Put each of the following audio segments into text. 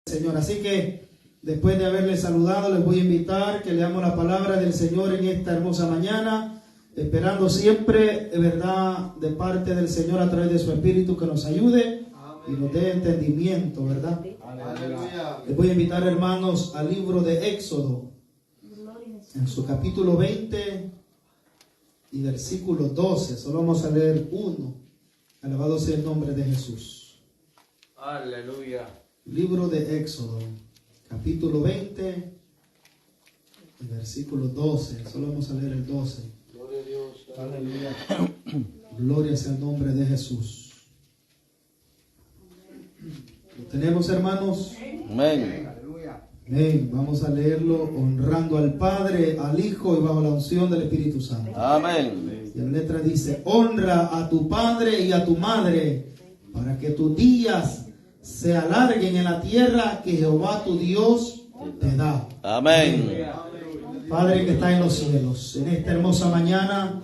Señor. Así que después de haberles saludado, les voy a invitar que leamos la palabra del Señor en esta hermosa mañana, esperando siempre, de verdad, de parte del Señor a través de su Espíritu que nos ayude y nos dé entendimiento, ¿verdad? Aleluya. Les voy a invitar, hermanos, al libro de Éxodo, en su capítulo 20 y versículo 12. Solo vamos a leer uno. Alabado sea el nombre de Jesús. Aleluya. Libro de Éxodo, capítulo 20, versículo 12. Solo vamos a leer el 12. Gloria a Dios. Aleluya. Gloria sea el nombre de Jesús. ¿Lo tenemos, hermanos? Amén. Amén. Vamos a leerlo honrando al Padre, al Hijo y bajo la unción del Espíritu Santo. Amén. Y la letra dice: honra a tu padre y a tu madre, para que tus días se alarguen en la tierra que Jehová tu Dios te da. Amén. Padre que está en los cielos, en esta hermosa mañana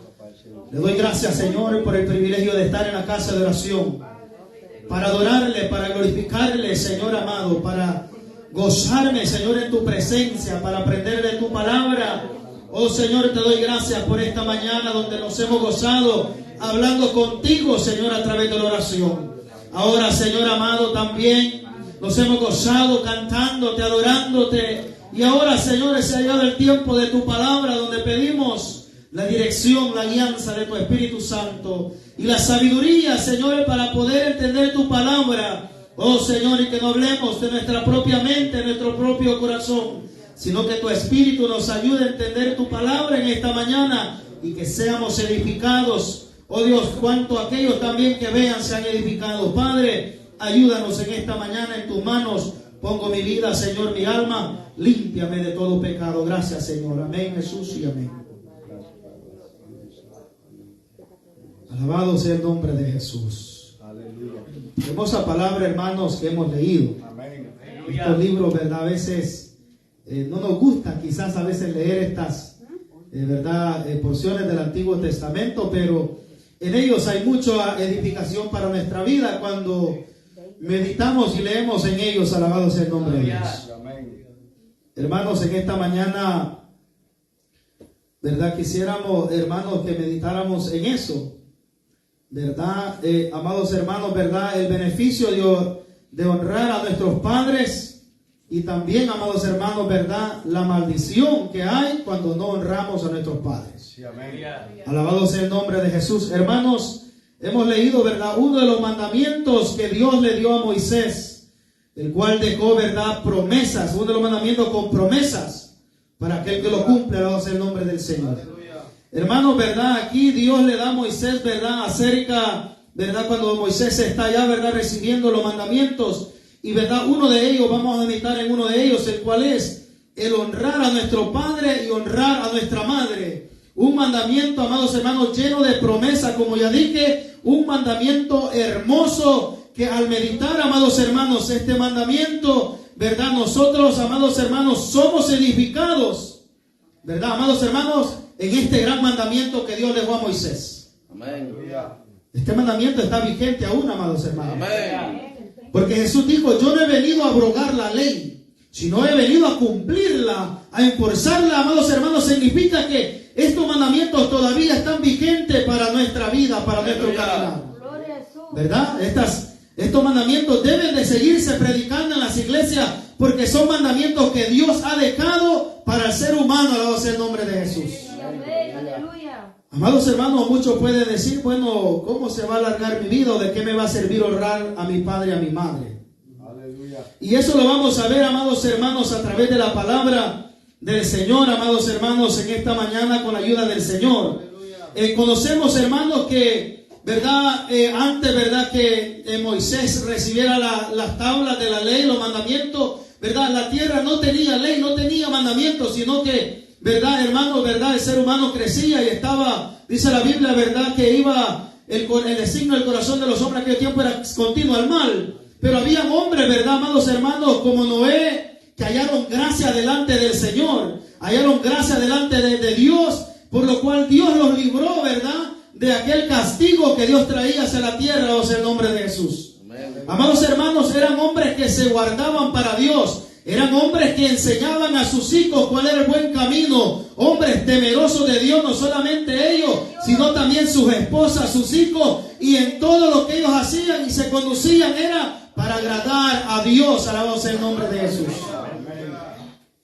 le doy gracias, Señor, por el privilegio de estar en la casa de oración, para adorarle, para glorificarle, Señor amado, para gozarme, Señor, en tu presencia, para aprender de tu palabra. Oh Señor, te doy gracias por esta mañana donde nos hemos gozado hablando contigo, Señor, a través de la oración. Ahora, Señor amado, también nos hemos gozado cantándote, adorándote. Y ahora, Señor, se ha llegado el tiempo de tu palabra, donde pedimos la dirección, la guianza de tu Espíritu Santo y la sabiduría, Señor, para poder entender tu palabra. Oh Señor, y que no hablemos de nuestra propia mente, nuestro propio corazón, sino que tu Espíritu nos ayude a entender tu palabra en esta mañana y que seamos edificados. Oh Dios, cuanto aquellos también que vean sean edificados. Padre, ayúdanos en esta mañana, en tus manos pongo mi vida, Señor, mi alma, límpiame de todo pecado. Gracias, Señor. Amén, Jesús, y amén. Alabado sea el nombre de Jesús. Aleluya. Hermosa palabra, hermanos, que hemos leído. Amén. Estos libros, ¿verdad? A veces no nos gusta quizás a veces leer estas, ¿verdad? Porciones del Antiguo Testamento, pero en ellos hay mucha edificación para nuestra vida cuando meditamos y leemos en ellos. Alabado sea el nombre de Dios. Hermanos, en esta mañana, ¿verdad? Quisiéramos, hermanos, que meditáramos en eso, ¿verdad? Amados hermanos, ¿verdad? El beneficio de honrar a nuestros padres. Y también, amados hermanos, ¿verdad? La maldición que hay cuando no honramos a nuestros padres. Sí, amén. Alabado sea el nombre de Jesús. Hermanos, hemos leído, ¿verdad? Uno de los mandamientos que Dios le dio a Moisés, el cual dejó, ¿verdad? Promesas. Uno de los mandamientos con promesas para aquel que lo cumple. Alabado sea el nombre del Señor. Hermanos, ¿verdad? Aquí Dios le da a Moisés, ¿verdad? Acerca, ¿verdad? Cuando Moisés está allá, ¿verdad? Recibiendo los mandamientos. Y verdad, uno de ellos, vamos a meditar en uno de ellos, el cual es el honrar a nuestro padre y honrar a nuestra madre. Un mandamiento, amados hermanos, lleno de promesa, como ya dije, un mandamiento hermoso que al meditar, amados hermanos, este mandamiento, verdad, nosotros, amados hermanos, somos edificados, verdad, amados hermanos, en este gran mandamiento que Dios le dio a Moisés. Amén. Este mandamiento está vigente aún, amados hermanos. Amén. Porque Jesús dijo: yo no he venido a abrogar la ley, sino he venido a cumplirla, a enforzarla. Amados hermanos, significa que estos mandamientos todavía están vigentes para nuestra vida, para nuestro caminar, ¿verdad? Estos mandamientos deben de seguirse predicando en las iglesias, porque son mandamientos que Dios ha dejado para el ser humano. Alabado sea el nombre de Jesús. Aleluya. Amados hermanos, muchos pueden decir: bueno, ¿cómo se va a alargar mi vida? ¿O de qué me va a servir honrar a mi padre y a mi madre? Aleluya. Y eso lo vamos a ver, amados hermanos, a través de la palabra del Señor, amados hermanos, en esta mañana con la ayuda del Señor. Conocemos, hermanos, que, ¿verdad? Antes, ¿verdad? Que Moisés recibiera las tablas de la ley, los mandamientos, ¿verdad? La tierra no tenía ley, no tenía mandamientos, sino que, ¿verdad, hermano? ¿Verdad? El ser humano crecía y estaba, dice la Biblia, ¿verdad? Que iba el designio del corazón de los hombres en aquel tiempo era continuo al mal. Pero había hombres, ¿verdad, amados hermanos? Como Noé, que hallaron gracia delante del Señor, hallaron gracia delante de Dios, por lo cual Dios los libró, ¿verdad? De aquel castigo que Dios traía hacia la tierra, o sea, el nombre de Jesús. Amén. Amados hermanos, eran hombres que se guardaban para Dios. Eran hombres que enseñaban a sus hijos cuál era el buen camino. Hombres temerosos de Dios, no solamente ellos, sino también sus esposas, sus hijos. Y en todo lo que ellos hacían y se conducían era para agradar a Dios. Alabado sea el nombre de Jesús.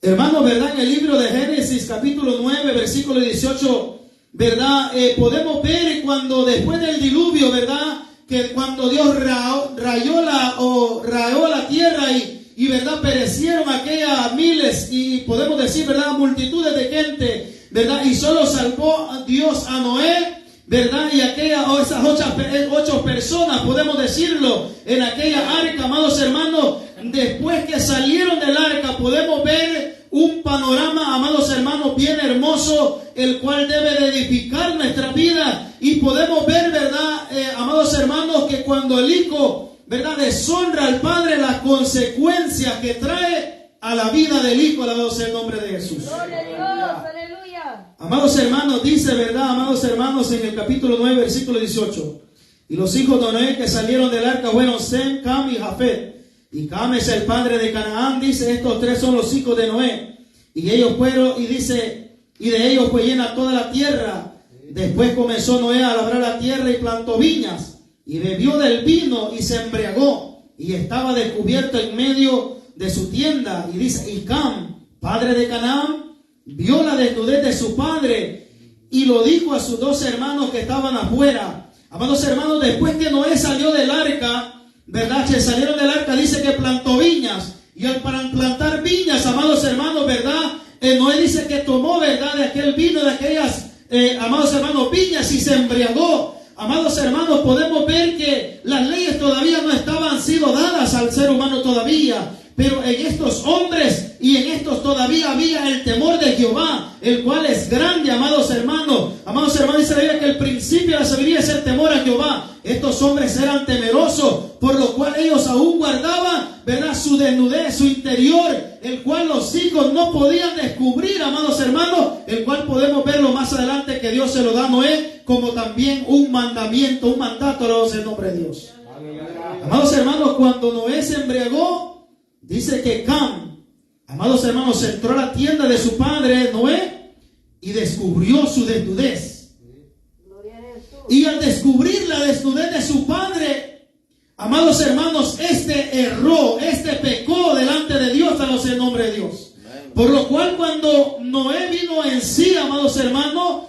Hermanos, ¿verdad? En el libro de Génesis, capítulo 9, versículo 18, ¿verdad? Podemos ver cuando después del diluvio, ¿verdad? Que cuando Dios rayó la tierra y verdad, perecieron aquellas miles y podemos decir, verdad, multitudes de gente, verdad, y solo salvó a Dios a Noé, verdad, y esas 8 personas, podemos decirlo, en aquella arca. Amados hermanos, después que salieron del arca, podemos ver un panorama, amados hermanos, bien hermoso, el cual debe de edificar nuestra vida. Y podemos ver, verdad, amados hermanos, que cuando el hijo, verdad, deshonra al padre, las consecuencias que trae a la vida del hijo. Alabado sea el nombre de Jesús. Gloria a Dios, aleluya. Amados hermanos, dice, verdad, amados hermanos, en el capítulo 9, versículo 18. Y los hijos de Noé que salieron del arca fueron Sem, Cam y Jafet. Y Cam es el padre de Canaán. Dice, estos 3 son los hijos de Noé. Y ellos fueron, y dice, y de ellos fue llena toda la tierra. Después comenzó Noé a labrar la tierra y plantó viñas. Y bebió del vino y se embriagó. Y estaba descubierto en medio de su tienda. Y dice, y Cam, padre de Canaán, vio la desnudez de su padre y lo dijo a sus 2 hermanos que estaban afuera. Amados hermanos, después que Noé salió del arca, ¿verdad? Que salieron del arca, dice que plantó viñas. Y al plantar viñas, amados hermanos, ¿verdad? Noé dice que tomó, ¿verdad? De aquel vino, de aquellas, amados hermanos, viñas y se embriagó. Amados hermanos, podemos ver que las leyes todavía no estaban sido dadas al ser humano todavía. Pero en estos hombres y en estos todavía había el temor de Jehová, el cual es grande, amados hermanos. Amados hermanos, dice la Biblia que el principio de la sabiduría es el temor a Jehová. Estos hombres eran temerosos, por lo cual ellos aún guardaban, ¿verdad?, su desnudez, su interior, el cual los hijos no podían descubrir, amados hermanos, el cual podemos verlo más adelante que Dios se lo da a Noé, como también un mandamiento, un mandato, alabado sea el nombre de Dios. Amados hermanos, cuando Noé se embriagó, dice que Cam, amados hermanos, entró a la tienda de su padre Noé y descubrió su desnudez. Y al descubrir la desnudez de su padre, amados hermanos, erró, pecó delante de Dios, alabado sea el nombre de Dios. Por lo cual cuando Noé vino en sí, amados hermanos,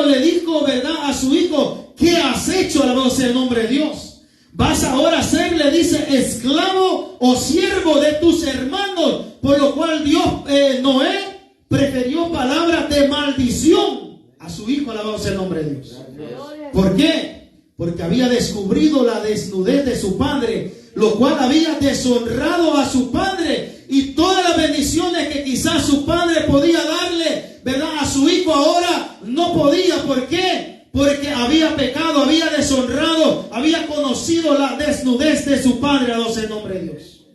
le dijo, ¿verdad?, a su hijo, ¿qué has hecho? Alabado sea el nombre de Dios. Vas ahora a ser, le dice, esclavo o siervo de tus hermanos. Por lo cual Noé prefirió palabras de maldición a su hijo, alabado sea el nombre de Dios. ¿Por qué? Porque había descubrido la desnudez de su padre, lo cual había deshonrado a su padre. Y todas las bendiciones que quizás su padre podía darle, ¿verdad?, a su hijo, ahora no podía. ¿Por qué? Porque había pecado, había deshonrado, había conocido la desnudez de su padre, alabado sea el nombre de Dios.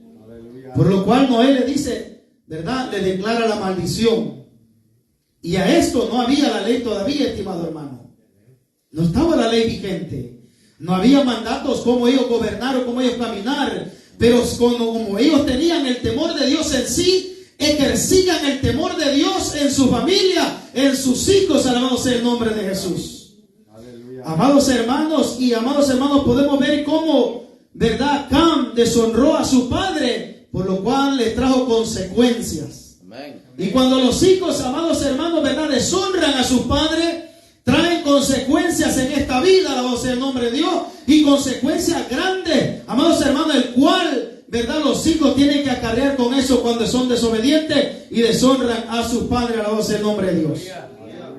Por lo cual Noé le dice, ¿verdad?, le declara la maldición. Y a esto no había la ley todavía, estimado hermano. No estaba la ley vigente. No había mandatos como ellos gobernar o como ellos caminar. Pero como ellos tenían el temor de Dios en sí, ejercían el temor de Dios en su familia, en sus hijos, alabado sea el nombre de Jesús. Aleluya. Amados hermanos, podemos ver cómo, ¿verdad?, Cam deshonró a su padre, por lo cual le trajo consecuencias. Amén. Y cuando los hijos, amados hermanos, ¿verdad?, deshonran a sus padres, traen consecuencias en esta vida, alabado sea el nombre de Dios, y consecuencias grandes, amados hermanos, el cual, ¿verdad?, los hijos tienen que acarrear con eso cuando son desobedientes y deshonran a sus padres, alabado sea el nombre de Dios.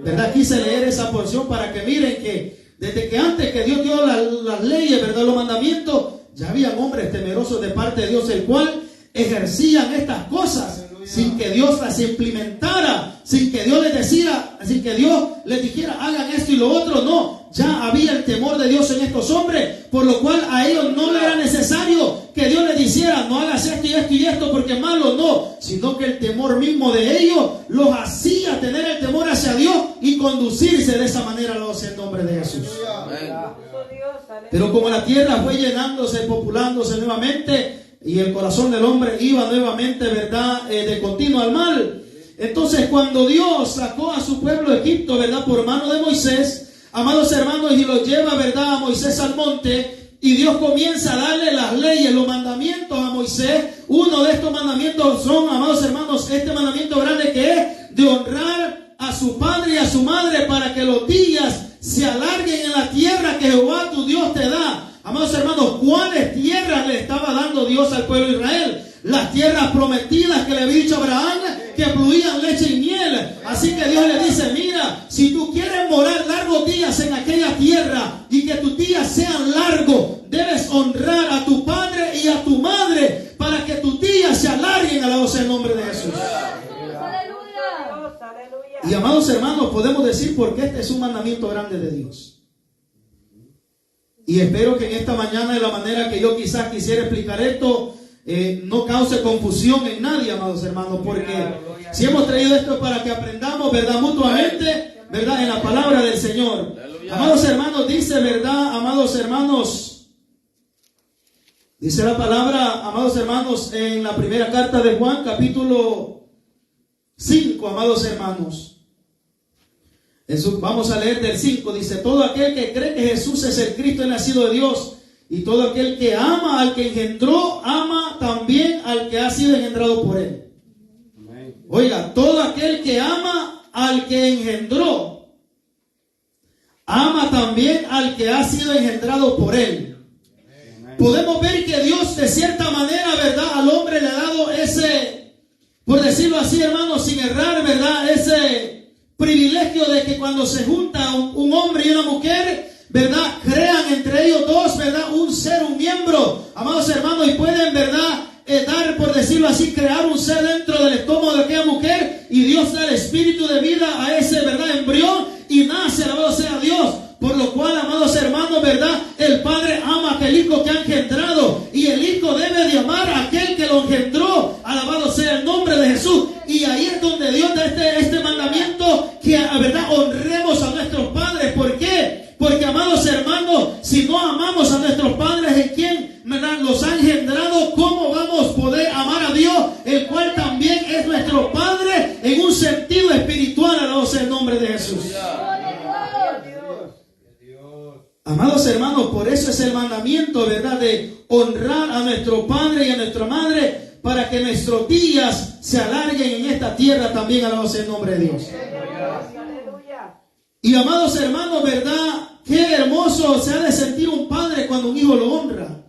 ¿Verdad? Quise leer esa porción para que miren que desde que antes que Dios dio las leyes, ¿verdad?, los mandamientos, ya habían hombres temerosos de parte de Dios, el cual ejercían estas cosas sin que Dios las implementara, sin que Dios les dijera hagan esto y lo otro. No, ya había el temor de Dios en estos hombres, por lo cual a ellos no le era necesario que Dios les dijera no hagas esto y esto y esto porque es malo, no, sino que el temor mismo de ellos los hacía tener el temor hacia Dios y conducirse de esa manera, alabado sea el nombre de Jesús. Amén. Pero como la tierra fue llenándose, populándose nuevamente, y el corazón del hombre iba nuevamente, ¿verdad?, de continuo al mal. Entonces, cuando Dios sacó a su pueblo de Egipto, ¿verdad?, por mano de Moisés, amados hermanos, y lo lleva, ¿verdad?, a Moisés al monte, y Dios comienza a darle las leyes, los mandamientos a Moisés. Uno de estos mandamientos son, amados hermanos, este mandamiento grande que es de honrar a su padre y a su madre para que los días se alarguen en la tierra que Jehová tu Dios te da. Amados hermanos, ¿cuáles tierras le estaba dando Dios al pueblo de Israel? Las tierras prometidas que le había dicho a Abraham, que fluían leche y miel. Así que Dios le dice, mira, si tú quieres morar largos días en aquella tierra y que tus días sean largos, debes honrar a tu padre y a tu madre para que tus días se alarguen. Alabado sea el nombre de Jesús. Y amados hermanos, podemos decir porque este es un mandamiento grande de Dios. Y espero que en esta mañana, de la manera que yo quizás quisiera explicar esto, no cause confusión en nadie, amados hermanos, porque si hemos traído esto para que aprendamos, ¿verdad?, mutuamente, ¿verdad?, en la palabra del Señor. Amados hermanos, dice, ¿verdad?, amados hermanos, dice la palabra, amados hermanos, en la primera carta de Juan, capítulo 5, amados hermanos. Vamos a leer del 5, dice, todo aquel que cree que Jesús es el Cristo, el nacido de Dios, y todo aquel que ama al que engendró, ama también al que ha sido engendrado por él. Amén. Oiga, todo aquel que ama al que engendró, ama también al que ha sido engendrado por él. Amén. Podemos ver que Dios, de cierta manera, ¿verdad?, al hombre le ha dado ese, por decirlo así, hermanos, sin errar, ¿verdad?, ese privilegio de que cuando se junta un hombre y una mujer, ¿verdad?, crean entre ellos dos, ¿verdad?, un ser, un miembro, amados hermanos, y pueden, ¿verdad?, dar, por decirlo así, crear un ser dentro del estómago de aquella mujer, y Dios da el espíritu de vida a ese, ¿verdad?, embrión, y nace, alabado sea Dios. Por lo cual, amados hermanos, ¿verdad?, el Padre ama a aquel hijo que ha engendrado, y el hijo debe de amar a aquel que lo engendró. Alabado sea el nombre de Jesús. Y ahí es donde Dios da este mandamiento, que, ¿verdad?, honremos a nuestros padres. ¿Por qué? Porque, amados hermanos, si no amamos a nuestros padres, ¿en quién, verdad?, los ha engendrado? ¿Cómo vamos a poder amar a Dios, el cual también es nuestro Padre en un sentido espiritual? Alabado sea el nombre de Jesús. Amados hermanos, por eso es el mandamiento, ¿verdad?, de honrar a nuestro padre y a nuestra madre, para que nuestros días se alarguen en esta tierra también. Alabado sea el nombre de Dios. Y amados hermanos, ¿verdad?, qué hermoso se ha de sentir un padre cuando un hijo lo honra.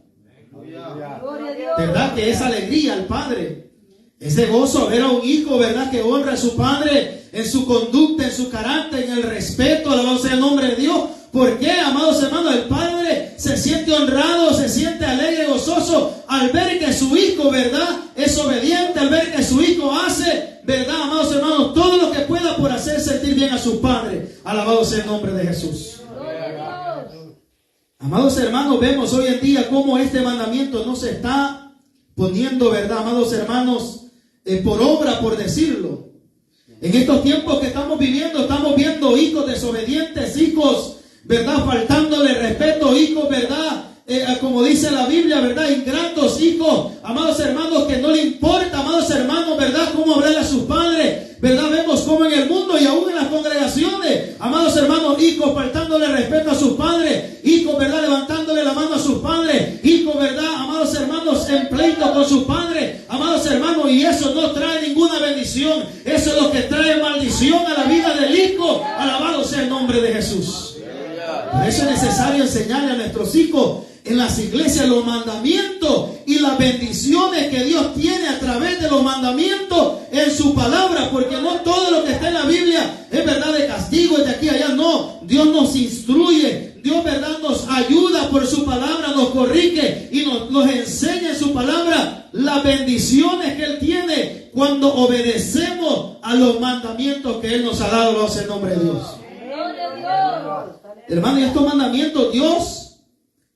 ¿Verdad?, que es alegría al padre, ese gozo ver a un hijo, ¿verdad?, que honra a su padre en su conducta, en su carácter, en el respeto. Alabado sea el nombre de Dios. ¿Por qué, amados hermanos? El padre se siente honrado, se siente alegre, gozoso al ver que su hijo, ¿verdad?, es obediente, al ver que su hijo hace, ¿verdad, amados hermanos?, todo lo que pueda por hacer sentir bien a su padre. Alabado sea el nombre de Jesús. Amados hermanos, vemos hoy en día cómo este mandamiento no se está poniendo, ¿verdad, amados hermanos, por obra, por decirlo. En estos tiempos que estamos viviendo, estamos viendo hijos desobedientes, hijos, ¿verdad?, faltándole respeto, hijos, ¿verdad?, como dice la Biblia, ¿verdad?, ingratos, hijos, amados hermanos, que no le importa, amados hermanos, ¿verdad?, cómo hablarle a sus padres, ¿verdad? Vemos cómo en el mundo y aún en las congregaciones, amados hermanos, hijos faltándole respeto a sus padres, hijos, ¿verdad?, levantándole la mano a sus padres, hijos, ¿verdad?, amados hermanos, en pleito con sus padres, amados hermanos, y eso no trae ninguna bendición. Eso es lo que trae maldición a la vida del hijo. Alabado sea el nombre de Jesús. Por eso es necesario enseñarle a nuestros hijos en las iglesias los mandamientos y las bendiciones que Dios tiene a través de los mandamientos en su palabra, porque no todo lo que está en la Biblia es verdad de castigo, es de aquí a allá. No, Dios nos instruye, Dios, verdad, nos ayuda por su palabra, nos corrige y nos enseña en su palabra las bendiciones que Él tiene cuando obedecemos a los mandamientos que Él nos ha dado. Lo hace en nombre de Dios. Hermano, y estos mandamientos Dios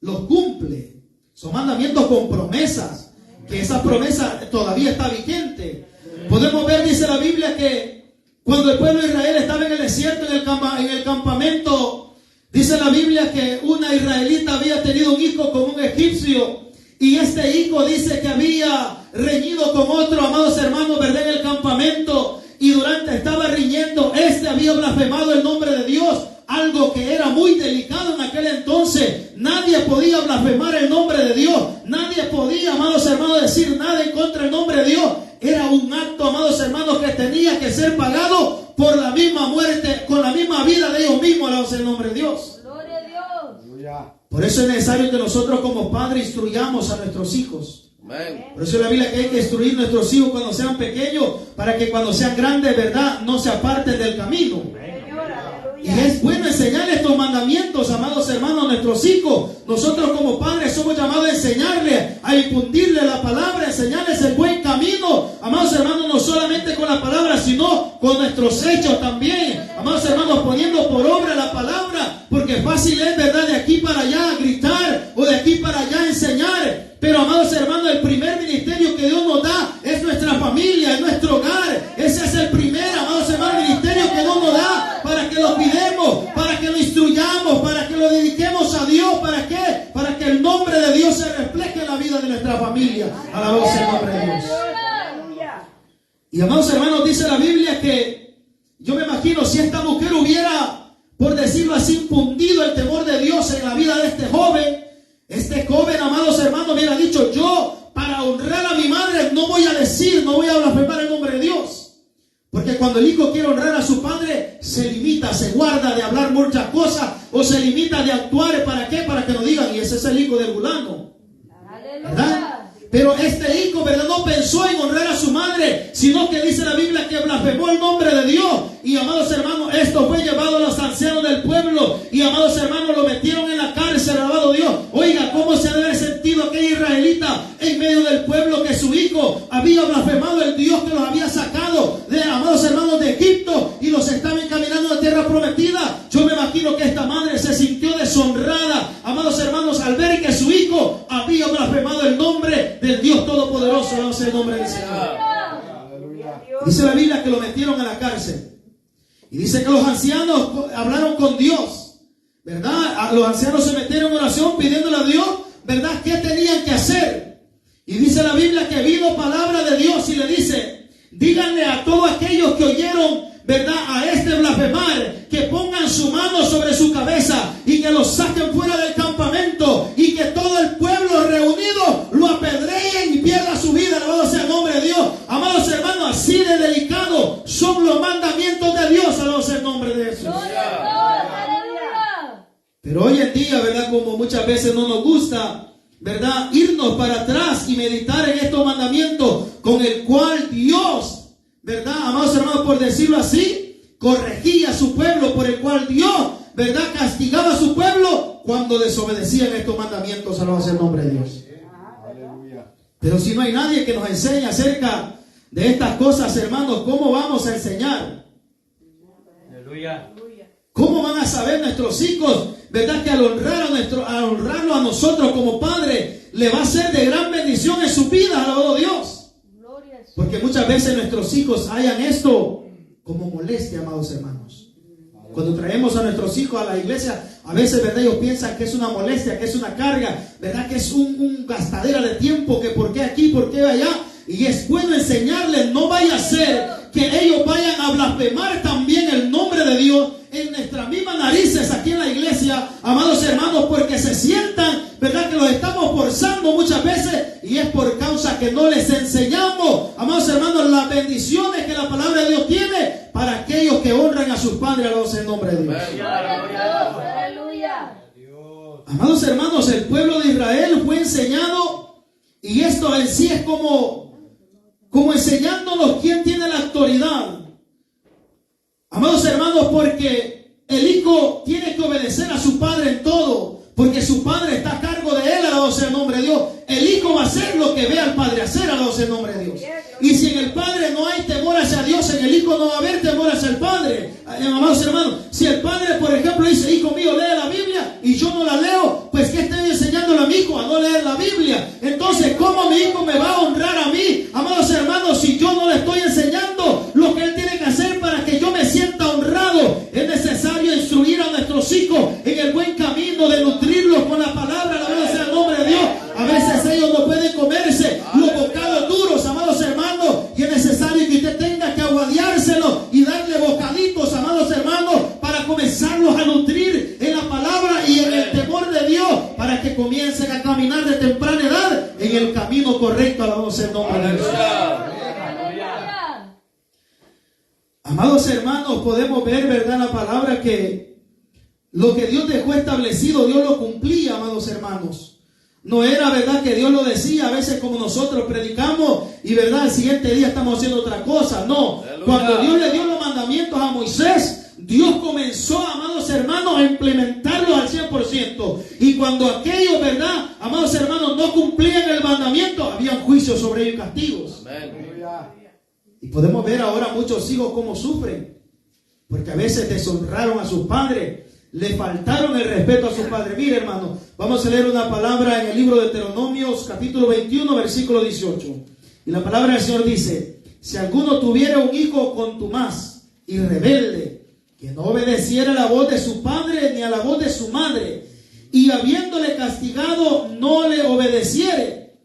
los cumple. Son mandamientos con promesas, que esa promesa todavía está vigente. Podemos ver, dice la Biblia, que cuando el pueblo de Israel estaba en el desierto, en el campamento Dice la Biblia que una israelita había tenido un hijo con un egipcio, y este hijo dice que había reñido con otro, amados hermanos, ¿verdad? En el campamento, y estaba riñendo, había blasfemado el nombre de Dios, algo que era muy delicado en aquel entonces. Nadie podía blasfemar el nombre de Dios, nadie podía, amados hermanos, decir nada en contra del nombre de Dios. Era un acto, amados hermanos, que tenía que ser pagado por la misma muerte, con la misma vida de ellos mismos, alabados el nombre de Dios. Gloria a Dios. Aleluya. Por eso es necesario que nosotros como padres instruyamos a nuestros hijos. Amén. Por eso la Biblia que hay que instruir a nuestros hijos cuando sean pequeños, para que cuando sean grandes, ¿verdad?, no se aparten del camino. Señor, Y aleluya. es bueno enseñar estos mandamientos, amados hermanos, a nuestros hijos. Nosotros como padres somos llamados a enseñarles, a infundirle la palabra, a enseñarles el buen camino. Amados hermanos, no solamente con la palabra, sino con nuestros hechos también. Amados hermanos, poniendo por obra la palabra, porque fácil es, ¿verdad?, de aquí para allá gritar o de aquí para allá enseñar. Pero, amados hermanos, el primer ministerio que Dios nos da es nuestra familia, es nuestro hogar. Ese es el primer, amados hermanos, ministerio que Dios nos da, para que lo pidemos, para que lo instruyamos, para que lo dediquemos a Dios. ¿Para qué? Para que el nombre de Dios se refleje en la vida de nuestra familia. Alabado sea el nombre de Dios. Aleluya. Y, amados hermanos, dice la Biblia que yo me imagino si esta mujer hubiera, por decirlo así, infundido el temor de Dios en la vida de este joven, amados hermanos, hubiera dicho: yo, para honrar a mi madre, no voy a blasfemar el nombre de Dios. Porque cuando el hijo quiere honrar a su padre, se limita, se guarda de hablar muchas cosas, o se limita de actuar. ¿Para qué? Para que no digan: y ese es el hijo del fulano, ¿verdad? Aleluya. Pero este hijo, ¿verdad?, no pensó en honrar a su madre, sino que dice la Biblia que blasfemó el nombre de Dios. Y, amados hermanos, esto fue llevado a los ancianos del pueblo, y, amados hermanos, lo metieron en la cárcel. Alabado Dios. Oiga, ¿cómo se debe haber sentido aquel israelita en medio del pueblo, que su hijo había blasfemado el Dios que los había sacado de, amados hermanos, de Egipto, y los estaba encaminando a tierra prometida? Yo me imagino que esta madre se sintió deshonrada, amados hermanos, al ver que su hijo había blasfemado el nombre del Dios Todopoderoso. No sé el nombre del Señor. Aleluya. Dice la Biblia que lo metieron a la cárcel. Y dice que los ancianos hablaron con Dios, ¿verdad? Los ancianos se metieron en oración pidiéndole a Dios, ¿verdad?, qué tenían que hacer. Y dice la Biblia que vino palabra de Dios y le dice: díganle a todos aquellos que oyeron, ¿verdad?, a este blasfemar, que pongan su mano sobre su cabeza y que lo saquen fuera del campamento, y que todo el pueblo reunido lo apedreen y pierda su vida. Alabado sea el nombre de Dios. Amados hermanos, así de delicado son los mandamientos de Dios. Alabado sea el nombre de Jesús. Gloria a Dios. Aleluya. Pero hoy en día, ¿verdad?, como muchas veces no nos gusta, ¿verdad?, irnos para atrás y meditar en estos mandamientos con el cual Dios, ¿verdad?, amados hermanos, por decirlo así, corregía a su pueblo, por el cual Dios, ¿verdad?, castigaba a su pueblo cuando desobedecían estos mandamientos. Alabado sea el nombre de Dios. Aleluya. Pero si no hay nadie que nos enseñe acerca de estas cosas, hermanos, ¿cómo vamos a enseñar? Aleluya. ¿Cómo van a saber nuestros hijos, verdad, que al honrarlo a nosotros como padres, le va a ser de gran bendición en su vida? Alabado Dios. Gloria a Dios. Porque muchas veces nuestros hijos hallan esto como molestia, amados hermanos. Cuando traemos a nuestros hijos a la iglesia, a veces, ¿verdad?, ellos piensan que es una molestia, que es una carga, ¿verdad?, que es un gastadera de tiempo, que por qué aquí, por qué allá. Y es bueno enseñarles, no vaya a ser que ellos vayan a blasfemar también el nombre de Dios en nuestras mismas narices aquí en la iglesia, amados hermanos, porque se sientan, ¿verdad?, que los estamos forzando muchas veces, y es por causa que no les enseñamos, amados hermanos, las bendiciones que la palabra de Dios tiene para aquellos que honran a sus padres. Alabados sea el nombre de Dios. Gloria a Dios. Aleluya. Amados hermanos, el pueblo de Israel fue enseñado, y esto en sí es como enseñándonos quién tiene la autoridad. Amados hermanos, porque el hijo tiene que obedecer a su padre en todo, porque su padre está a cargo de él. Alabado sea el nombre de Dios. El hijo va a hacer lo que ve al padre hacer. Alabado sea el nombre de Dios. Y si en el padre no hay temor hacia Dios, en el hijo no va a haber temor hacia el padre. Amados hermanos, si el padre, por ejemplo, dice: hijo mío, lee la Biblia, y yo no la leo, pues ¿qué estoy enseñándole a mi hijo? A no leer la Biblia. Entonces, ¿cómo mi hijo me va a honrar a mí, amados hermanos, si yo no le estoy enseñando lo que él tiene que hacer para que yo me sienta honrado? Es necesario instruir a nuestros hijos en el Aleluya. Amados hermanos, podemos ver, ¿verdad?, la palabra que lo que Dios dejó establecido, Dios lo cumplía, amados hermanos. No era, ¿verdad?, que Dios lo decía a veces como nosotros predicamos y, ¿verdad?, el siguiente día estamos haciendo otra cosa. No, cuando Dios le dio los mandamientos a Moisés, Dios comenzó, amados hermanos, a implementarlos al 100%. Y cuando aquellos, ¿verdad?, amados hermanos, no cumplían el mandamiento, había juicios sobre ellos y castigos. Aleluya. Y podemos ver ahora muchos hijos cómo sufren, porque a veces deshonraron a sus padres, le faltaron el respeto a sus padres. Mire, hermano, vamos a leer una palabra en el libro de Deuteronomios, capítulo 21, versículo 18. Y la palabra del Señor dice: si alguno tuviera un hijo contumaz y rebelde, que no obedeciera la voz de su padre ni a la voz de su madre, y habiéndole castigado no le obedeciere,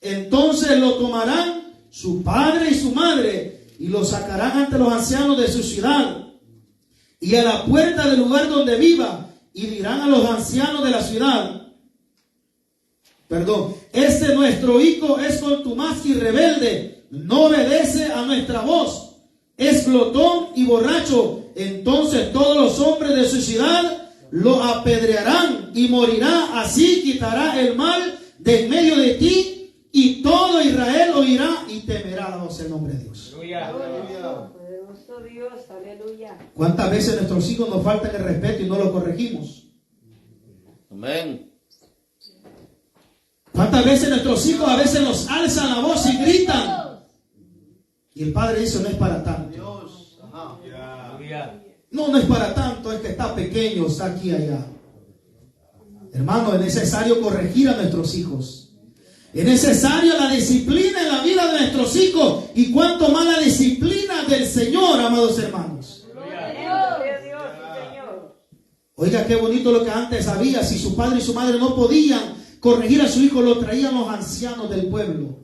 entonces lo tomarán su padre y su madre y lo sacarán ante los ancianos de su ciudad y a la puerta del lugar donde viva, y dirán a los ancianos de la ciudad: este nuestro hijo es contumaz y rebelde, no obedece a nuestra voz, es glotón y borracho. Entonces todos los hombres de su ciudad lo apedrearán y morirá. Así quitará el mal de en medio de ti, y todo Israel oirá y temerá. Alabado el nombre de Dios. Poderoso Dios, aleluya. ¿Cuántas veces nuestros hijos nos faltan el respeto y no lo corregimos? Amén. ¿Cuántas veces nuestros hijos a veces nos alzan la voz y gritan? Y el padre dice: no es para tanto. No, no es para tanto, es que está pequeño, está aquí y allá. Hermano, es necesario corregir a nuestros hijos. Es necesaria la disciplina en la vida de nuestros hijos. Y cuanto más la disciplina del Señor, amados hermanos. Gloria a Dios, Señor. Oiga, qué bonito lo que antes había. Si su padre y su madre no podían corregir a su hijo, lo traían los ancianos del pueblo.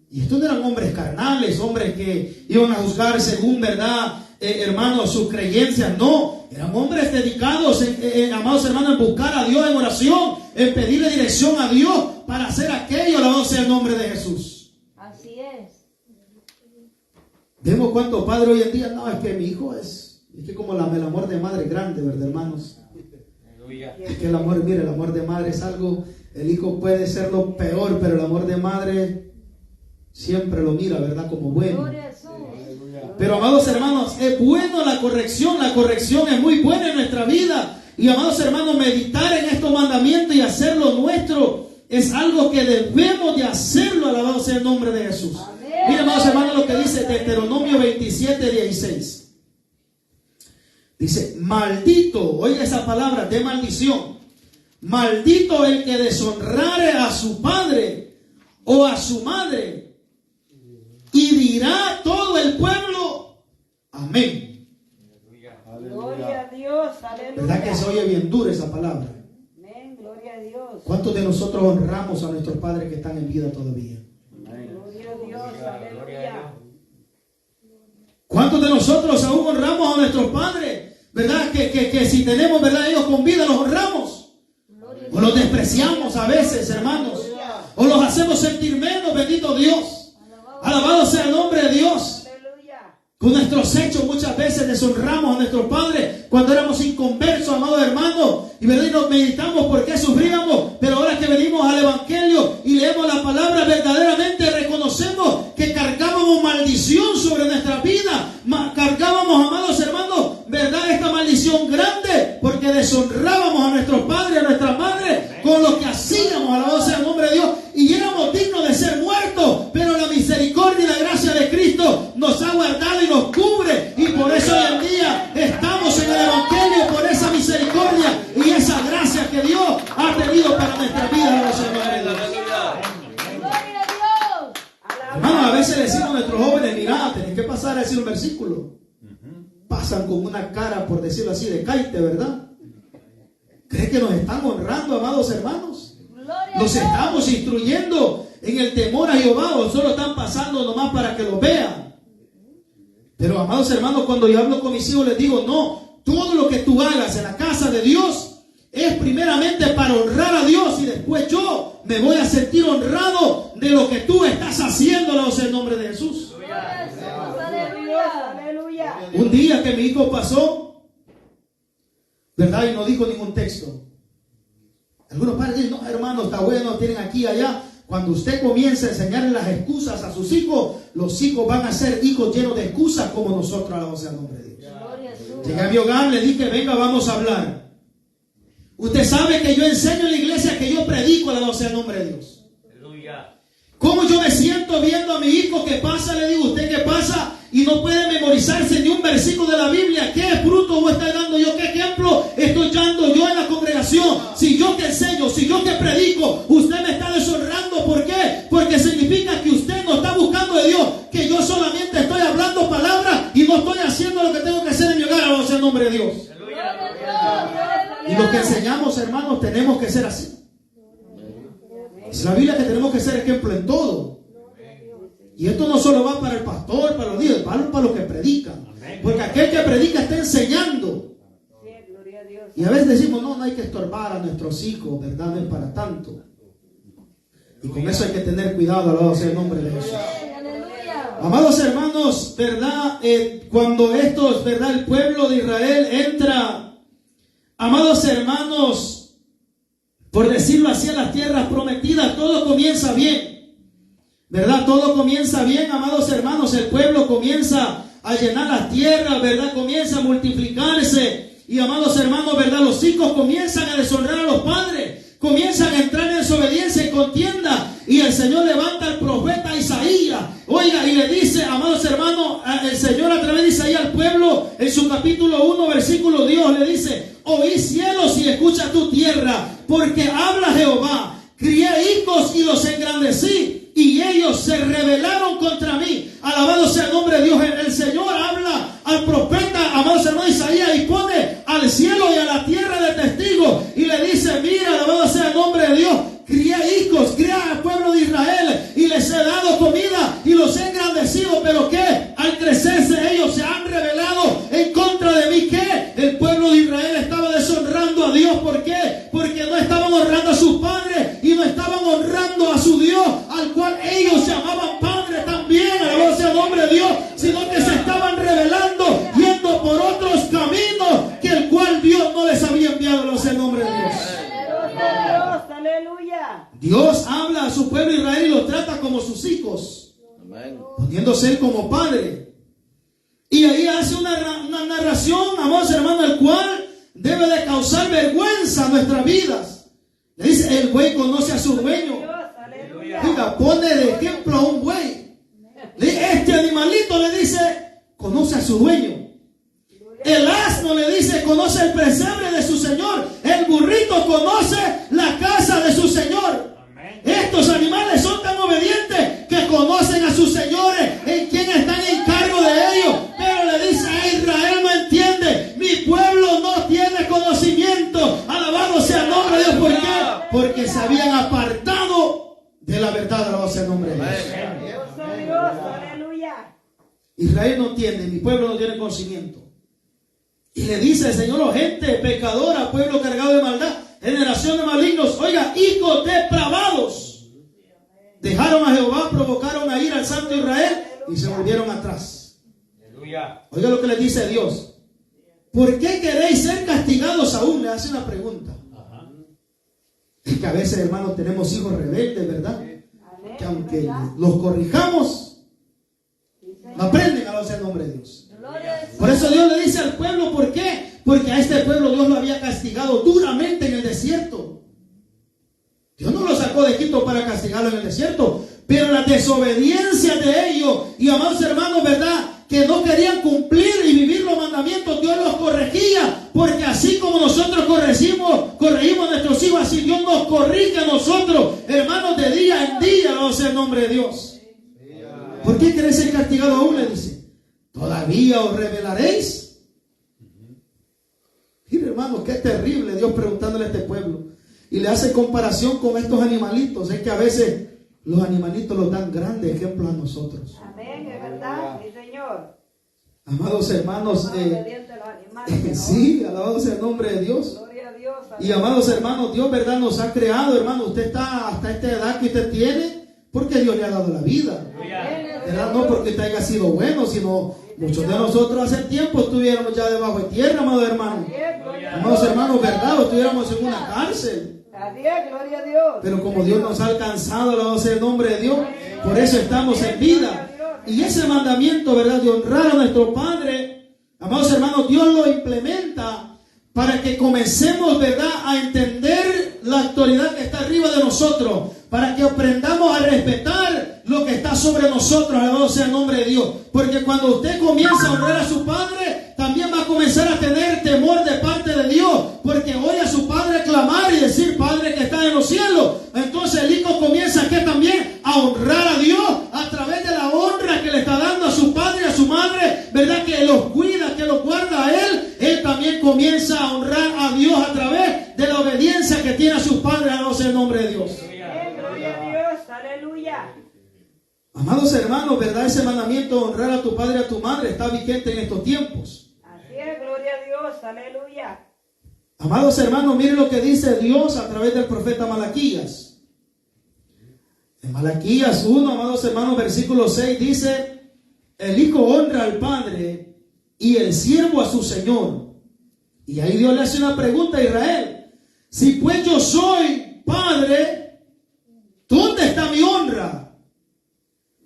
Y estos no eran hombres carnales, hombres que iban a juzgar según, ¿verdad?, hermanos, sus creencias. No, eran hombres dedicados, amados hermanos, en buscar a Dios en oración, en pedirle dirección a Dios para hacer aquello. Alabado sea el nombre de Jesús. Así es. Vemos cuántos padres hoy en día: no, es que mi hijo es que como el amor de madre es grande, ¿verdad, hermanos? Es que el amor, mire, el amor de madre es algo, el hijo puede ser lo peor, pero el amor de madre siempre lo mira, ¿verdad?, como bueno. Gloria a Jesús. Pero, amados hermanos, es bueno la corrección es muy buena en nuestra vida. Y, amados hermanos, meditar en estos mandamientos y hacerlo nuestro es algo que debemos de hacerlo. Alabado sea el nombre de Jesús. Mira, amados hermanos, lo que dice Deuteronomio 27, 16. Dice: maldito, oiga esa palabra de maldición, maldito el que deshonrare a su padre o a su madre. Y dirá todo el pueblo: amén. Gloria a Dios, aleluya. ¿Verdad que se oye bien dura esa palabra? Amén, gloria a Dios. ¿Cuántos de nosotros honramos a nuestros padres que están en vida todavía? Gloria a Dios, aleluya. ¿Cuántos de nosotros aún honramos a nuestros padres? ¿Verdad? Que si tenemos, ¿verdad?, ellos con vida, los honramos. O los despreciamos a veces, hermanos. O los hacemos sentir menos, bendito Dios. Alabado sea el nombre de Dios. Aleluya. Con nuestros hechos muchas veces deshonramos a nuestros padres cuando éramos inconversos, amados hermanos. Y verdad, y nos meditamos por qué sufríamos. Pero ahora que venimos al Evangelio y leemos la palabra, verdaderamente reconocemos que cargábamos maldición sobre nuestra vida. Cargábamos, amados hermanos, verdad, esta maldición grande, porque deshonrábamos a nuestros padres, a nuestras madres, con lo que hacíamos. Alabado sea el nombre de Dios. Y éramos dignos de ser muertos, pero la misericordia y la gracia de Cristo nos ha guardado y nos cubre. Y por eso hoy en día estamos en el Evangelio, por esa misericordia y esa gracia que Dios ha tenido para nuestra vida. Gloria a Dios. Hermano, a veces le decimos a nuestros jóvenes: mira, tenés que pasar a decir un versículo. Pasan con una cara, por decirlo así, de caite, ¿verdad? ¿Cree que nos están honrando, amados hermanos? Nos estamos instruyendo en el temor a Jehová, o solo están pasando nomás para que lo vean. Pero, amados hermanos, cuando yo hablo con mis hijos, les digo: no, todo lo que tú hagas en la casa de Dios es primeramente para honrar a Dios y después yo me voy a sentir honrado de lo que tú estás haciendo, en el nombre de Jesús. Aleluya. Un día que mi hijo pasó, ¿verdad? Y no dijo ningún texto. Algunos padres dicen, no, hermano, está bueno, tienen aquí y allá. Cuando usted comienza a enseñarle las excusas a sus hijos, los hijos van a ser hijos llenos de excusas como nosotros, alabado sea el nombre de Dios. Llegué a mi hogar, le dije, venga, vamos a hablar. Usted sabe que yo enseño en la iglesia, que yo predico, alabado sea el nombre de Dios. Aleluya. ¿Cómo yo me siento viendo a mi hijo que pasa? Le digo, ¿usted qué pasa? Y no puede memorizarse ni un versículo de la Biblia. ¿Qué fruto voy a estar dando yo? ¿Qué ejemplo estoy dando yo en la congregación? Si yo que enseño, si yo que predico, usted me está deshonrando. ¿Por qué? Porque significa que usted no está buscando de Dios, que yo solamente estoy hablando palabras y no estoy haciendo lo que tengo que hacer en mi hogar, alabado sea el nombre de Dios. Y lo que enseñamos, hermanos, tenemos que ser así. Es la Biblia que tenemos que ser ejemplo en todo. Y esto no solo va para el pastor, para los líderes, va para los que predican. Porque aquel que predica está enseñando. Y a veces decimos, no hay que estorbar a nuestros hijos, ¿verdad? No es para tanto. Y con eso hay que tener cuidado, alabado sea el nombre de Jesús. Amados hermanos, ¿verdad? Cuando estos, ¿verdad? El pueblo de Israel entra, amados hermanos, por decirlo así, a las tierras prometidas, todo comienza bien. ¿Verdad? Todo comienza bien, amados hermanos. El pueblo comienza a llenar las tierras, ¿verdad? Comienza a multiplicarse. Y amados hermanos, ¿verdad? Los hijos comienzan a deshonrar a los padres. Comienzan a entrar en desobediencia y contienda. Y el Señor levanta al profeta Isaías. Oiga, y le dice, amados hermanos, el Señor a través de Isaías al pueblo, en su capítulo 1, versículo Dios, le dice, oí cielos y escucha tu tierra, porque habla Jehová. Crié hijos y los engrandecí, y ellos se rebelaron contra mí. Alabado sea el nombre de Dios. El Señor habla al profeta, amados hermanos, Isaías, y pone al cielo y a la tierra de testigos, y le dice, mira, alabado sea el nombre de Dios, crié hijos, crié al pueblo de Israel, y les he dado comida, y los he engrandecido, pero ¿qué? Al crecerse ellos se han rebelado en contra de mí. ¿Qué? El pueblo de Israel estaba deshonrando a Dios. ¿Por qué? Porque no estaban honrando a sus padres, y no estaban honrando a su Dios, al cual ellos llamaban Padre también, alabado sea el nombre de Dios, sino que se estaban rebelando, yendo por otros caminos que el cual Dios no les había enviado, alabado sea el nombre de Dios. Aleluya. Dios habla a su pueblo Israel y los trata como sus hijos, poniéndose él como padre. Y ahí hace una narración, amados hermanos, el cual debe de causar vergüenza a nuestras vidas. Le dice, el buey conoce a su dueño. Oiga, pone de ejemplo a un buey. Este animalito, le dice, conoce a su dueño. El asno, le dice, conoce el pesebre de su señor. El burrito conoce la casa de su señor. Estos animales son tan obedientes que conocen a sus señores, en quien están en cargo de ellos. Pero le dice a Israel, no entiende, mi pueblo no tiene conocimiento. Alabado sea el nombre de Dios. ¿Por qué? Porque se habían apartado de la verdad. Alabado sea el nombre de Dios. Aleluya. Israel no entiende, mi pueblo no tiene conocimiento. Y le dice el Señor, oh, gente pecadora, pueblo cargado de maldad, generación de malignos, oiga, hijos depravados. Dejaron a Jehová, provocaron a ir al santo Israel y se volvieron atrás. Aleluya. Oiga lo que le dice Dios. ¿Por qué queréis ser castigados aún? Le hace una pregunta. Es que a veces, hermanos, tenemos hijos rebeldes, ¿verdad? Que aunque los corrijamos, no aprenden a hablar el nombre de Dios. Por eso Dios le dice al pueblo, ¿por qué? Porque a este pueblo Dios lo había castigado duramente en el desierto. Dios no lo sacó de Egipto para castigarlo en el desierto, pero la desobediencia de ellos, y amados hermanos, ¿verdad?, que no querían cumplir y vivir los mandamientos, Dios los corregía, porque así como nosotros corregimos a nuestros hijos, así Dios nos corrige a nosotros, hermanos, de día en día, alabado sea el nombre de Dios. ¿Por qué queréis ser castigados aún? Le dice. ¿Todavía os rebelaréis? Mire, hermano, qué terrible Dios preguntándole a este pueblo. Y le hace comparación con estos animalitos. Es que a veces los animalitos los dan grandes ejemplos a nosotros. Amén, es verdad, mi Señor. Amados hermanos, Obediente a los animales, ¿no? sí, alabado sea el nombre de Dios. Gloria a Dios. Dios. Y amados hermanos, Dios, ¿verdad? Nos ha creado, hermano. Usted está hasta esta edad que usted tiene porque Dios le ha dado la vida. ¿Verdad? No porque usted haya sido bueno, sino muchos de nosotros hace tiempo estuviéramos ya debajo de tierra, amados hermanos. Amados hermanos, ¿verdad? O estuviéramos en una cárcel. Gloria a Dios. Pero como Dios nos ha alcanzado, alabado sea el nombre de Dios, por eso estamos en vida. Y ese mandamiento, ¿verdad? De honrar a nuestro Padre, amados hermanos, Dios lo implementa para que comencemos, ¿verdad?, a entender la autoridad que está arriba de nosotros, para que aprendamos a respetar lo que está sobre nosotros, alabado sea el nombre de Dios. Porque cuando usted comienza a honrar a su Padre, también va a comenzar a tener temor de parte de Dios, porque oye a su Padre clamar y decir: Padre que está en los cielos. Entonces el hijo comienza aquí también a honrar a Dios a través de la honra que le está dando a su padre y a su madre, ¿verdad? Que los cuida, que los guarda a él. Él también comienza a honrar a Dios a través de la obediencia que tiene a sus padres, alabado sea el nombre de Dios. Gloria a Dios, aleluya. Amados hermanos, ¿verdad? Ese mandamiento de honrar a tu padre y a tu madre está vigente en estos tiempos. Así es, gloria a Dios, aleluya. Amados hermanos, miren lo que dice Dios a través del profeta Malaquías. En Malaquías 1, amados hermanos, versículo 6 dice: el hijo honra al padre y el siervo a su señor. Y ahí Dios le hace una pregunta a Israel: si pues yo soy padre, ¿dónde está mi honra?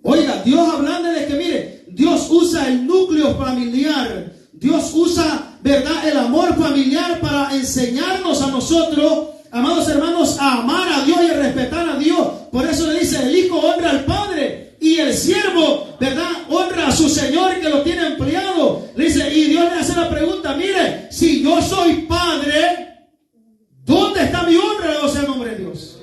Oiga, Dios hablando de que, mire, Dios usa el núcleo familiar. Dios usa, ¿verdad?, el amor familiar para enseñarnos a nosotros, amados hermanos, a amar a Dios y a respetar a Dios. Por eso le dice: el hijo honra al padre y el siervo, ¿verdad?, honra a su señor que lo tiene empleado. Le dice, y Dios le hace la pregunta: mire, si yo soy padre, ¿dónde está mi honra? O sea, el nombre de Dios.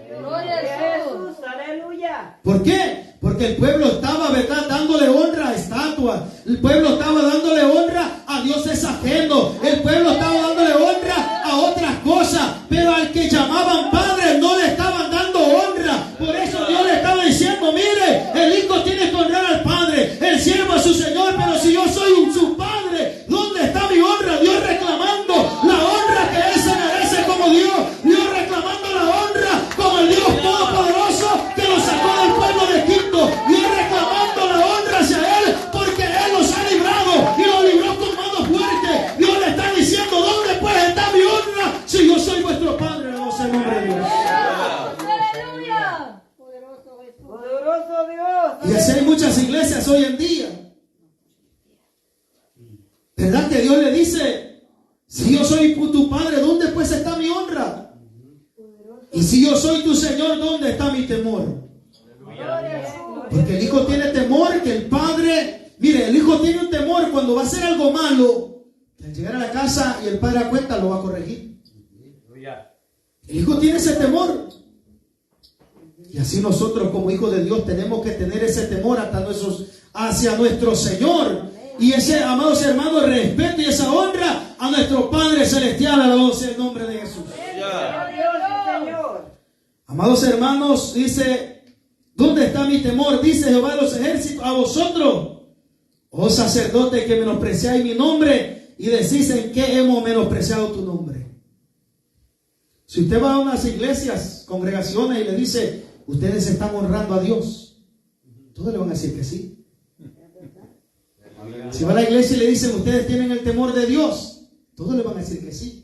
Gloria a Jesús, aleluya. ¿Por qué? Porque el pueblo estaba, ¿verdad?, dándole honra a estatuas. El pueblo estaba dándole honra a dioses ajenos. El pueblo estaba dándole honra a otras cosas. Pero al que llamaban padre no le estaban dando honra. Por eso Dios le estaba diciendo: mire, el hijo tiene que honrar al padre, el siervo a su señor. Pero si yo soy su padre, ¿dónde está mi honra? Dios reclamando la honra que él se merece como Dios. Dios reclamando la honra como el Dios todopoderoso que lo sacó del pueblo de Egipto. Dios reclamando la honra hacia él, porque él los ha librado y los libró con mano fuerte. Dios le está diciendo: ¿dónde pues está mi honra? Si yo soy vuestro padre, no sé el nombre de Dios. Aleluya. Poderoso Dios. Y así hay muchas iglesias hoy en día, ¿verdad?, que Dios le dice: si yo soy tu padre, ¿dónde pues está mi honra? Y si yo soy tu Señor, ¿dónde está mi temor? Porque el hijo tiene temor que el padre, mire, el hijo tiene un temor cuando va a hacer algo malo, que al llegar a la casa y el padre a cuenta lo va a corregir. El hijo tiene ese temor. Y así nosotros como hijos de Dios tenemos que tener ese temor hacia nuestro Señor. Y ese, amados hermanos, respeto y esa honra a nuestro Padre Celestial, alabado sea el nombre de Jesús. Amados hermanos, dice: ¿dónde está mi temor? Dice Jehová de los ejércitos: a vosotros, oh sacerdotes, que menospreciáis mi nombre y decís: ¿en qué hemos menospreciado tu nombre? Si usted va a unas iglesias, congregaciones, y le dice: ustedes están honrando a Dios, todos le van a decir que sí. Si va a la iglesia y le dicen: ustedes tienen el temor de Dios, todos le van a decir que sí.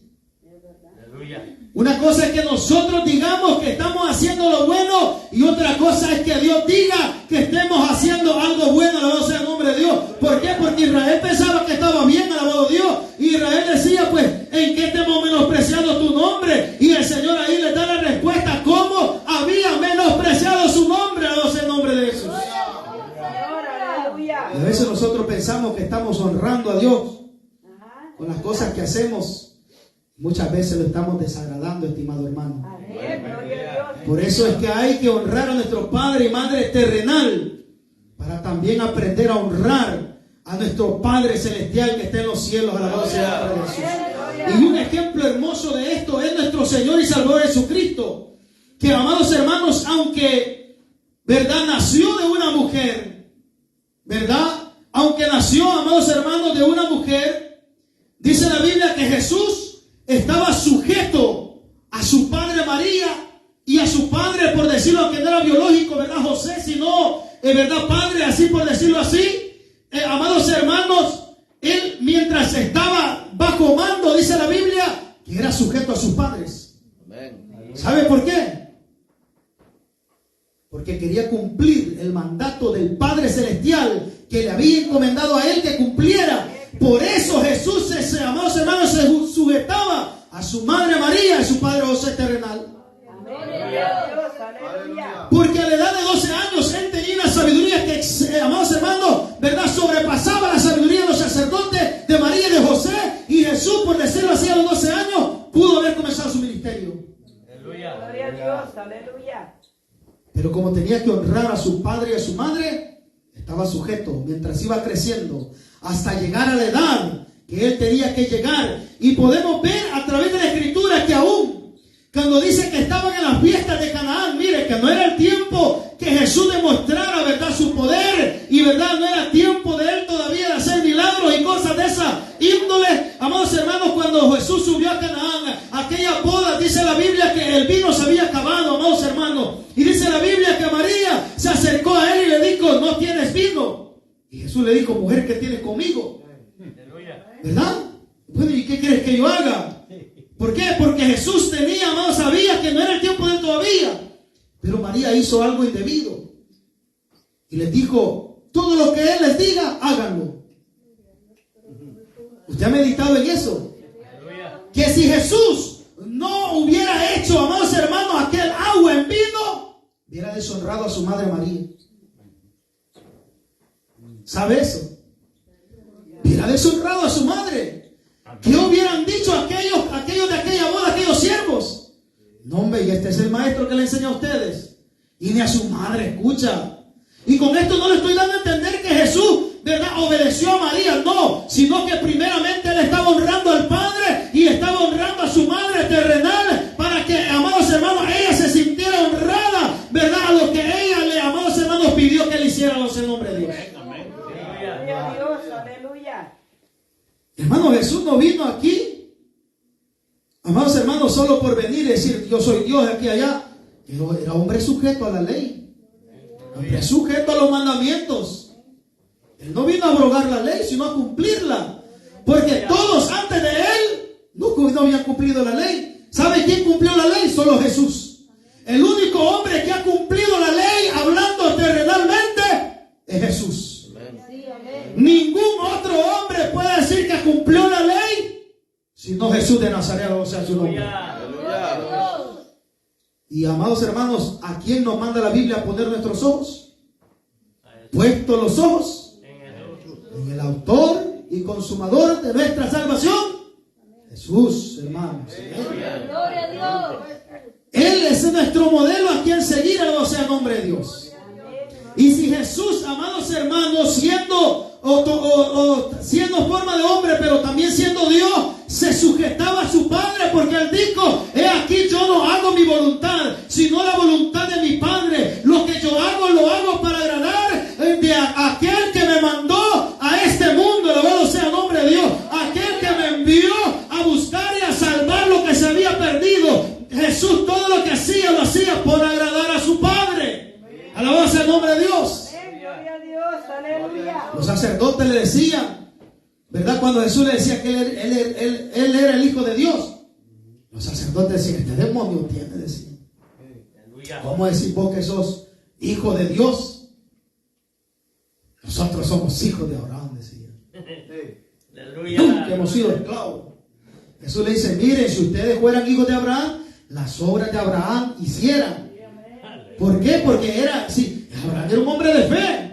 Una cosa es que nosotros digamos que estamos haciendo lo bueno, y otra cosa es que Dios diga que estemos haciendo algo bueno, alabado sea el nombre de Dios. ¿Por qué? Porque Israel pensaba que estaba bien, alabado Dios. Y Israel decía: pues, ¿en qué te hemos menospreciado tu nombre? Y el Señor ahí le da la respuesta: ¿cómo había menospreciado su nombre? Alabado sea el nombre de Jesús. Y a veces nosotros pensamos que estamos honrando a Dios con las cosas que hacemos. Muchas veces lo estamos desagradando, estimado hermano. Por eso es que hay que honrar a nuestro Padre y Madre terrenal, para también aprender a honrar a nuestro Padre Celestial que está en los cielos, alabado sea el nombre de Jesús. Y un ejemplo hermoso de esto es nuestro Señor y Salvador Jesucristo, que, amados hermanos, aunque, ¿verdad?, nació de una mujer, ¿verdad? Aunque nació, amados hermanos, de una mujer, dice la Biblia que Jesús estaba sujeto a su padre María y a su padre, por decirlo, que no era biológico, ¿verdad? José, sino, ¿verdad? Padre, así por decirlo así. Amados hermanos, él mientras estaba bajo mando, dice la Biblia, que era sujeto a sus padres. Amén. ¿Sabe por qué? Porque quería cumplir el mandato del Padre Celestial que le había encomendado a él que cumpliera. Por eso Jesús, amados hermanos, se sujetaba a su madre María y a su padre José terrenal. Gloria a Dios, aleluya. Porque a la edad de 12 años él tenía una sabiduría que, amados hermanos, ¿verdad? Sobrepasaba la sabiduría de los sacerdotes, de María y de José. Y Jesús, por decirlo así, a los 12 años, pudo haber comenzado su ministerio. Gloria a Dios, aleluya. Pero como tenía que honrar a su padre y a su madre, estaba sujeto mientras iba creciendo hasta llegar a la edad que él tenía que llegar. Y podemos ver a través de la Escritura que aún cuando dice que estaban en las fiestas de Canaán, mire que no era el tiempo que Jesús demostrara, ¿verdad?, su poder, y verdad, no era tiempo de él todavía de hacer milagros y cosas de esa índole. Amados hermanos, cuando Jesús subió a Canaán, aquella boda, dice la Biblia que el vino se había acabado, amados hermanos, y dice la Biblia que María se acercó a él y le dijo: no tienes vino. Y Jesús le dijo: mujer, ¿qué tienes conmigo? ¿Verdad? Bueno, ¿y qué quieres que yo haga? ¿Por qué? Porque Jesús tenía, amados, sabía que no era el tiempo de él todavía. Pero María hizo algo indebido. Y les dijo: todo lo que él les diga, háganlo. ¿Usted ha meditado en eso? Que si Jesús no hubiera hecho, amados hermanos, aquel agua en vino, hubiera deshonrado a su madre María. ¿Sabe eso? Hubiera deshonrado a su madre. ¿Qué hubieran dicho aquellos de aquella boda, aquellos siervos? No, hombre, y este es el maestro que le enseña a ustedes. Y ni a su madre escucha. Y con esto no le estoy dando a entender que Jesús, ¿verdad?, obedeció a María. No, sino que primeramente él estaba honrando al Padre y estaba honrando a su madre terrenal, para que, amados hermanos, ella se sintiera honrada, ¿verdad?, a lo que ella, amados hermanos, pidió que le hiciéramos en nombre de Dios. Gloria a Dios, aleluya. Hermano, Jesús no vino aquí, amados hermanos, solo por venir y decir: yo soy Dios aquí y allá. Era hombre sujeto a la ley, hombre sujeto a los mandamientos. Él no vino a abrogar la ley, sino a cumplirla. Porque todos antes de él no habían cumplido la ley. ¿Sabe quién cumplió la ley? Solo Jesús. El único hombre que ha cumplido la ley, hablando terrenalmente, es Jesús. Ningún otro hombre puede decir que cumplió la ley sino Jesús de Nazaret, o sea, su nombre. Y amados hermanos, ¿a quién nos manda la Biblia a poner nuestros ojos? Puestos los ojos en el autor y consumador de nuestra salvación, Jesús, hermanos. Gloria a Dios. Él es nuestro modelo a quien seguir, o sea, en nombre de Dios. Y si Jesús, amados hermanos, siendo forma de hombre, pero también siendo Dios, se sujetaba a su Padre, porque él dijo: he aquí, yo no hago mi voluntad, sino la voluntad de mi Padre. Lo que yo hago, lo hago para agradar de aquel que me mandó a este mundo, alabado sea el nombre de Dios, aquel que me envió a buscar y a salvar lo que se había perdido. Jesús todo lo que hacía, lo hacía por agradar a su Padre. Alabado sea el nombre de Dios. Gloria a Dios, aleluya. Los sacerdotes le decían, ¿verdad?, cuando Jesús le decía que él era el Hijo de Dios, los sacerdotes decían: este demonio tiene, decían. ¿Cómo decís vos que sos hijo de Dios? Nosotros somos hijos de Abraham, decían. Nunca hemos sido esclavos. Jesús le dice: miren, si ustedes fueran hijos de Abraham, las obras de Abraham hicieran. ¿Por qué? Porque Abraham era un hombre de fe.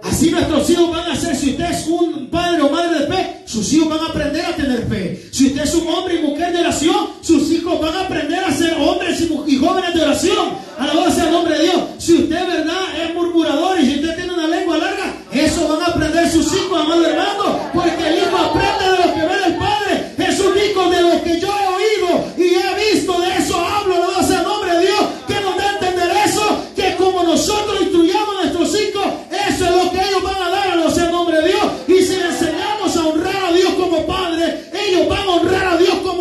Así nuestros hijos van a ser. Si usted es un padre o madre de fe, sus hijos van a aprender a tener fe. Si usted es un hombre y mujer de oración, sus hijos van a aprender a ser hombres y jóvenes de oración. Alabado sea el nombre de Dios. Si usted, verdad, es murmurador, y si usted tiene una lengua larga, eso van a aprender sus hijos, amado hermano, porque el hijo aprende de lo que ve del Padre. Jesús dijo: de lo que yo he oído y he visto, de eso hablo. Alabado sea el nombre de Dios. ¿Qué nos da a entender eso? Que como nosotros instruyamos a nuestros hijos, eso es lo que ellos van a dar, alabado sea el nombre de Dios. Y si le enseñamos a honrar a Dios como Padre, ellos van a honrar a Dios como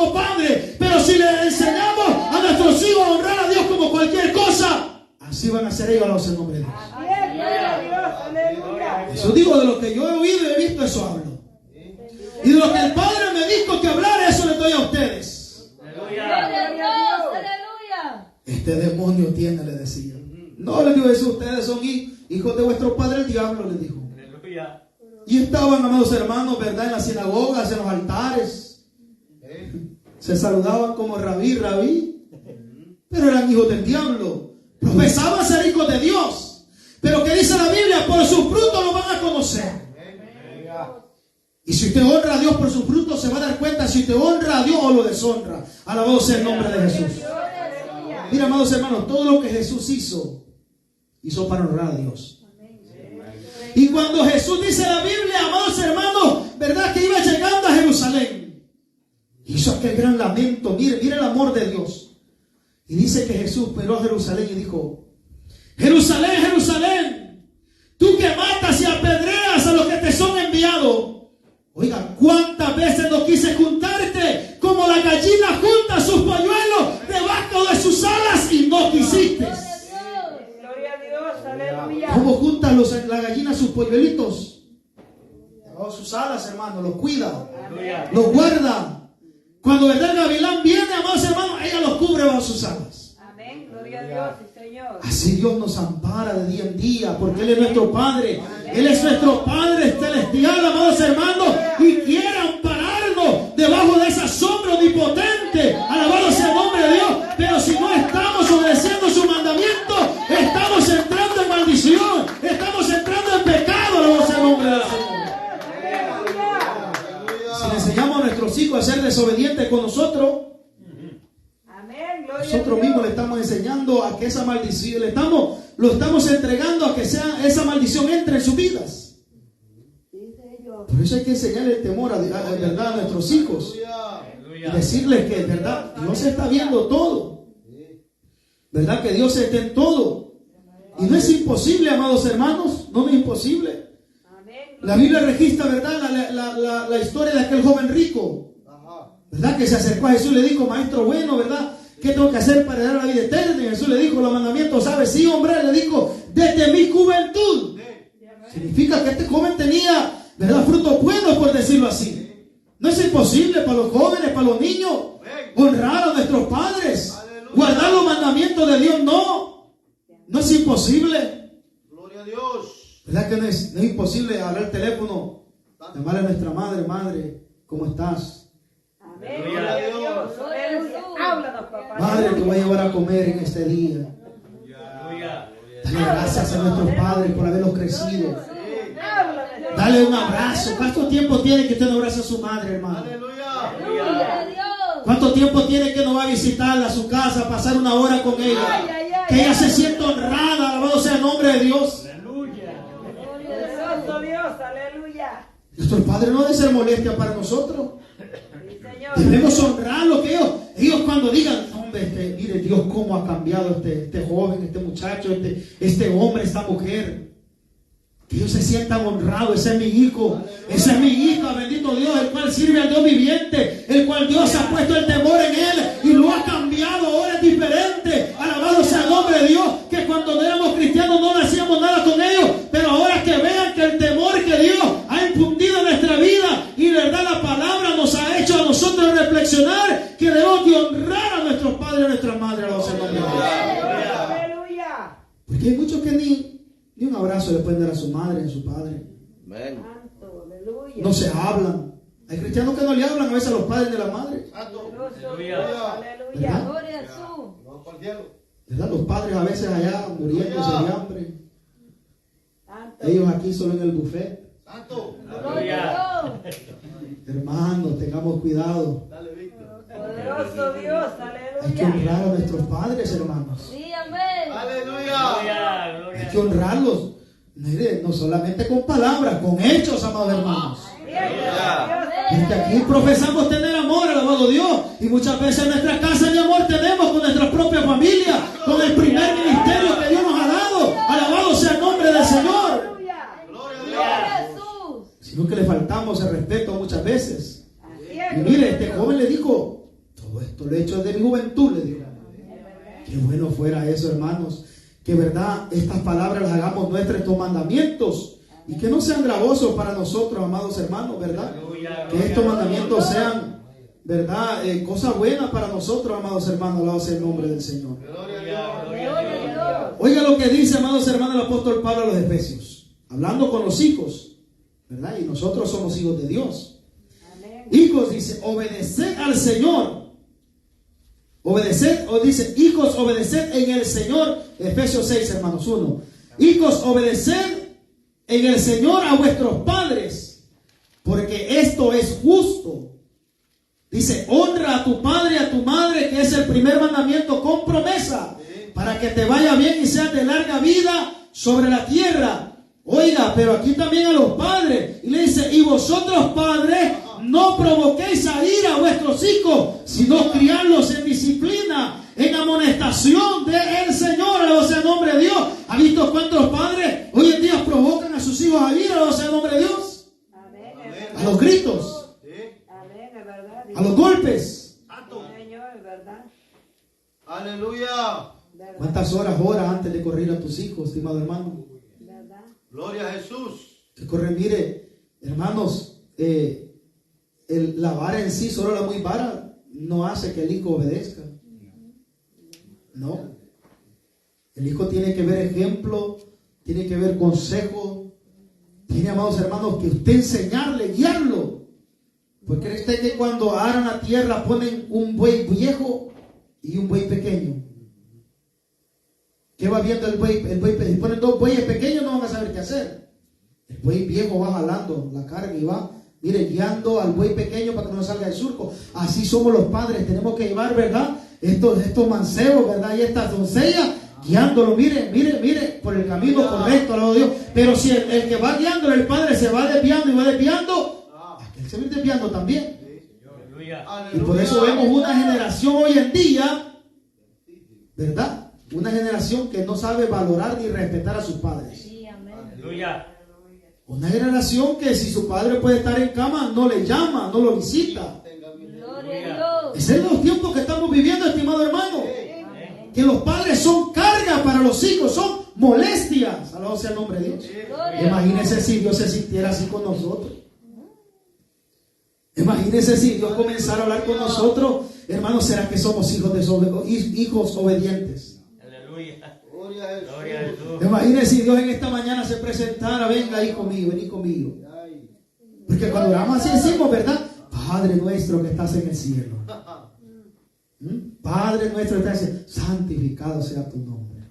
Jesús dijo, de lo que yo he oído y he visto, eso hablo. Y de lo que el Padre me dijo que hablar, eso les doy a ustedes. Gloria a Dios. Aleluya. Este demonio tiene, le decía. No, le dijo Jesús, ustedes son hijos de vuestro padre el diablo, le dijo. Aleluya. Y estaban, amados hermanos, ¿verdad? En las sinagogas, en los altares. Se saludaban como rabí, rabí. Pero eran hijos del diablo. Profesaban ser hijos de Dios. Pero ¿qué dice la Biblia? Por sus frutos lo van a conocer. Y si usted honra a Dios por sus frutos, se va a dar cuenta si usted honra a Dios o lo deshonra. Alabado sea el nombre de Jesús. Mira, amados hermanos, todo lo que Jesús hizo para honrar a Dios. Y cuando Jesús dice en la Biblia, amados hermanos, ¿verdad? Que iba llegando a Jerusalén. Hizo aquel gran lamento. Mire el amor de Dios. Y dice que Jesús miró a Jerusalén y dijo: Jerusalén, Jerusalén, tú que matas y apedreas a los que te son enviados. Oiga, ¿cuántas veces no quise juntarte como la gallina junta sus polluelos debajo de sus alas y no quisiste? Gloria a Dios, aleluya. ¿Cómo juntan la gallina sus polluelitos? Debajo de sus alas, hermano, los cuida, los guarda. Cuando el gavilán viene, amados hermanos, ella los cubre bajo sus alas. Amén, gloria a Dios, sí, Señor. Así Dios nos ampara de día en día, porque Él es nuestro Padre. Él es nuestro Padre celestial, amados hermanos, y quiere ampararnos debajo de esa sombra omnipotente. Alabado sea el nombre de Dios. Pero si no estamos obedeciendo su mandamiento, estamos entrando en maldición, estamos entrando en pecado. Alabado sea el nombre del Señor. Si le enseñamos a nuestros hijos a ser desobedientes con nosotros, nosotros mismos le estamos enseñando a que esa maldición, lo estamos entregando a que esa maldición entre en sus vidas. Por eso hay que enseñarle el temor a verdad a nuestros hijos. Y decirles que, verdad, Dios está viendo todo. Verdad que Dios está en todo. Y no es imposible, amados hermanos, no es imposible. La Biblia registra, verdad, la historia de aquel joven rico. ¿Verdad? Que se acercó a Jesús y le dijo: maestro bueno, ¿verdad? ¿Qué tengo que hacer para dar la vida eterna? Y Jesús le dijo los mandamientos, ¿sabes? Sí, hombre, le dijo, desde mi juventud. Significa que este joven tenía, ¿verdad?, frutos buenos, por decirlo así. No es imposible para los jóvenes, para los niños, honrar a nuestros padres, guardar los mandamientos de Dios. No es imposible. Gloria a Dios. ¿Verdad que no es imposible hablar al teléfono, llamarle a nuestra madre, ¿cómo estás? Amén, gloria a Dios, aleluya. Háblanos, papá. Madre, te voy a llevar a comer en este día. Dale gracias a nuestros padres por haberlos crecido. Dale un abrazo. ¿Cuánto tiempo tiene que usted no abraza a su madre, hermano? ¿Cuánto tiempo tiene que no va a visitarla a su casa, pasar una hora con ella? Que ella se sienta honrada, alabado sea el nombre de Dios. Poderoso Dios, aleluya. Nuestros padres no deben ser molestia para nosotros. Debemos honrarlo, que ellos cuando digan, hombre, mire Dios cómo ha cambiado este joven, este muchacho, este hombre, esta mujer. Que ellos se sientan honrados. Ese es mi hijo, esa es mi hija, bendito Dios, el cual sirve al Dios viviente, el cual Dios ha puesto el temor en él y lo ha cambiado, ahora es diferente. Alabado sea el nombre de Dios, que cuando éramos cristianos no hacíamos nada con ellos, pero ahora que vean que el temor que Dios ha infundido en nuestra vida y verdad la palabra nos ha hecho a nosotros reflexionar que debemos de honrar a nuestros padres y a nuestras madres. Alabado sea el nombre de Dios. Porque hay muchos que ni un abrazo le pueden dar a su madre y a su padre. Amén. No se hablan. Hay cristianos que no le hablan a veces a los padres de la madre. Aleluya. Gloria a Jesús. ¿Verdad? Los padres a veces allá muriéndose de hambre. Ellos aquí solo en el buffet. Gloria a Dios. Hermanos, tengamos cuidado. Poderoso Dios, Hay que aleluya. honrar a nuestros padres, hermanos. Sí, amén. Hay que honrarlos. Mire, no solamente con palabras, con hechos, amados hermanos. Porque aquí profesamos tener amor, alabado Dios. Y muchas veces en nuestra casa ni amor tenemos con nuestra propia familia, con el primer ministerio que Dios nos ha dado. Alabado sea el nombre del Señor. Gloria a Jesús. Sino que le faltamos el respeto muchas veces. Y mire, este joven le dijo, todo esto lo he hecho desde mi juventud, le dijo. Qué bueno fuera eso, hermanos. Que verdad, estas palabras las hagamos nuestras, estos mandamientos. Y que no sean gravosos para nosotros, amados hermanos, ¿verdad? Aleluya. Que estos mandamientos sean, ¿verdad? Cosas buenas para nosotros, amados hermanos, alabado sea el nombre del Señor. Gloria, Gloria a Dios. Oiga lo que dice, amados hermanos, el apóstol Pablo a los Efesios, hablando con los hijos, ¿verdad? Y nosotros somos hijos de Dios. Hijos, dice, obedeced al Señor. Obedeced, o dice, hijos, obedeced en el Señor. Efesios 6, hermanos, 1. Hijos, obedeced en el Señor a vuestros padres, porque esto es justo. Dice, honra a tu padre y a tu madre, que es el primer mandamiento con promesa, para que te vaya bien y seas de larga vida sobre la tierra. Oiga, pero aquí también a los padres. Y le dice, y vosotros padres, no provoquéis a ira a vuestros hijos, sino criarlos en disciplina, en amonestación del Señor, alabado sea el nombre de Dios. ¿Ha visto cuántos padres hoy en día provocan a sus hijos a ira, alabado sea el nombre de Dios? A los gritos, a los golpes. Aleluya. ¿Cuántas horas oras antes de correr a tus hijos, estimado hermano? Gloria a Jesús. Que corren, mire, hermanos, la vara en sí, solo la muy vara, no hace que el hijo obedezca. No. El hijo tiene que ver ejemplo, tiene que ver consejo, tiene, amados hermanos, que usted enseñarle, guiarlo. Porque cree usted que cuando aran la tierra ponen un buey viejo y un buey pequeño. ¿Qué va viendo el buey? Si ponen dos bueyes pequeños no van a saber qué hacer. El buey viejo va jalando la carga y va, mire, guiando al buey pequeño para que no salga del surco. Así somos los padres, tenemos que llevar, ¿verdad? Estos mancebos, ¿verdad? Y estas doncellas, guiándolo, mire, por el camino correcto, alabado Dios. Pero si el que va guiándolo, el padre se va desviando, aquel se va desviando también. Y por eso vemos una generación hoy en día, ¿verdad? Una generación que no sabe valorar ni respetar a sus padres. Sí, amén. Aleluya. Una generación que si su padre puede estar en cama, no le llama, no lo visita. Gloria a Dios. Esos son los tiempos que estamos viviendo, estimado hermano. Que los padres son carga para los hijos, son molestias. Alabado sea el nombre de Dios. Gloria a Imagínense si Dios se sintiera así con nosotros. Imagínense si Dios comenzara a hablar con nosotros. Hermanos, ¿será que somos hijos obedientes? Aleluya. Gloria a Jesús. Gloria a Jesús. Imagínense si Dios en esta mañana se presentara, venga hijo mío, vení conmigo. Porque cuando oramos así decimos, ¿verdad? Padre nuestro que estás en el cielo. Padre nuestro que estás en el cielo, santificado sea tu nombre.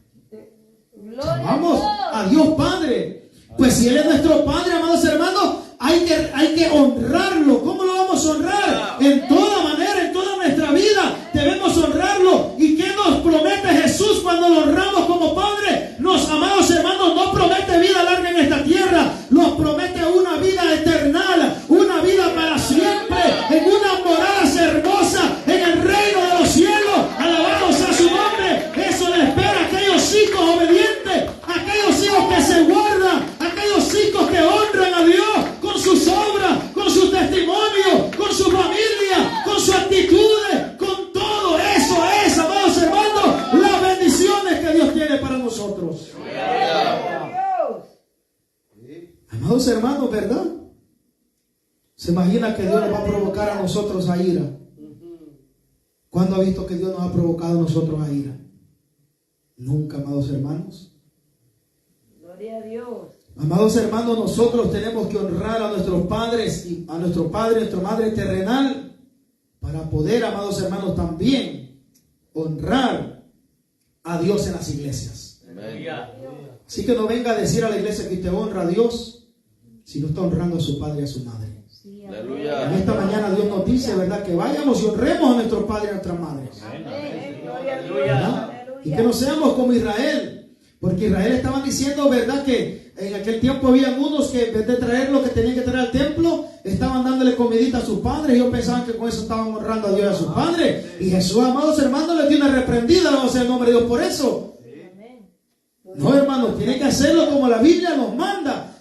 Gloria Vamos a a Dios Padre. Pues si Él es nuestro Padre, amados hermanos, hay que honrarlo. ¿Cómo lo vamos a honrar? En toda manera, en toda nuestra vida debemos honrarlo. ¿Y qué nos promete Jesús cuando lo honramos como Padre? Nos, amados hermanos, no promete vida larga en esta tierra. Nos promete una vida eterna, una vida para siempre, en unas moradas hermosas, en el reino de los cielos. Alabados a su nombre. Eso le espera a aquellos hijos obedientes, aquellos hijos que se guardan, aquellos hijos que honran a Dios con sus obras, con sus testimonios, con su familia, con sus actitudes, con todo. Eso es, amados hermanos, las bendiciones que Dios tiene para nosotros. Amados hermanos, ¿verdad? ¿Se imagina que Dios nos va a provocar a nosotros a ira? ¿Cuándo ha visto que Dios nos ha provocado a nosotros a ira? Nunca, amados hermanos. Gloria a Dios. Amados hermanos, nosotros tenemos que honrar a nuestros padres y a nuestro padre y nuestra madre terrenal para poder, amados hermanos, también honrar a Dios en las iglesias. Aleluya. Así que no venga a decir a la iglesia que usted honra a Dios si no está honrando a su padre y a su madre. En Aleluya. esta mañana Dios nos dice, ¿verdad?, que vayamos y honremos a nuestros padres y a nuestras madres. Gloria a Dios. ¿Verdad? Y que no seamos como Israel. Porque Israel estaban diciendo, ¿verdad?, que en aquel tiempo había unos que en vez de traer lo que tenían que traer al templo, estaban dándole comidita a sus padres. Y ellos pensaban que con eso estaban honrando a Dios y a sus padres. Y Jesús, amados hermanos, les dio una reprendida, no sea el nombre de Dios por eso. No, hermanos, tienen que hacerlo como la Biblia nos manda.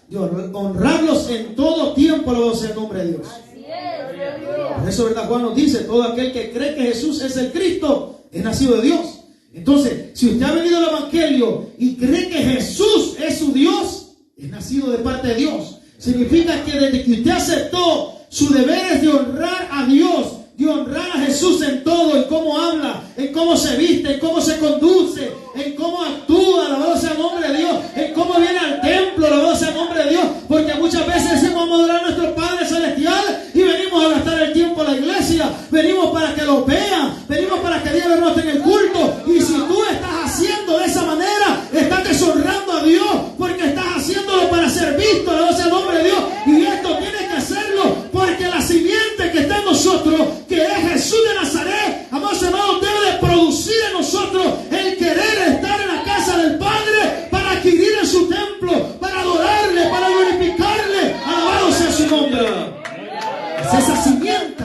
Honrarlos en todo tiempo, no sea el nombre de Dios. Así es, aleluya. Por eso, ¿verdad? Juan nos dice, todo aquel que cree que Jesús es el Cristo, es nacido de Dios. Entonces, si usted ha venido al Evangelio y cree que Jesús es su Dios, es nacido de parte de Dios. Significa que desde que usted aceptó, su deber es de honrar a Dios, de honrar a Jesús en todo, en cómo habla, en cómo se viste, en cómo se conduce, en cómo actúa, alabado sea el nombre de Dios, en cómo viene al templo, alabado sea el nombre de Dios, porque muchas veces decimos vamos a adorar a nuestro Padre Celestial y venimos a gastar el tiempo a la iglesia, venimos para que lo vean, venimos para que Dios lo note en el culto, y si tú estás haciendo de esa manera, estás deshonrando a Dios, porque estás haciéndolo para ser visto, alabado sea el nombre de Dios, y esto tiene que hacerlo porque la simiente que está en nosotros, que es Jesús de Nazaret, amados hermanos, debe de producir en nosotros el querer estar en la casa del Padre para adquirir en su templo, para adorarle, para glorificarle, alabado sea su nombre. Es esa simiente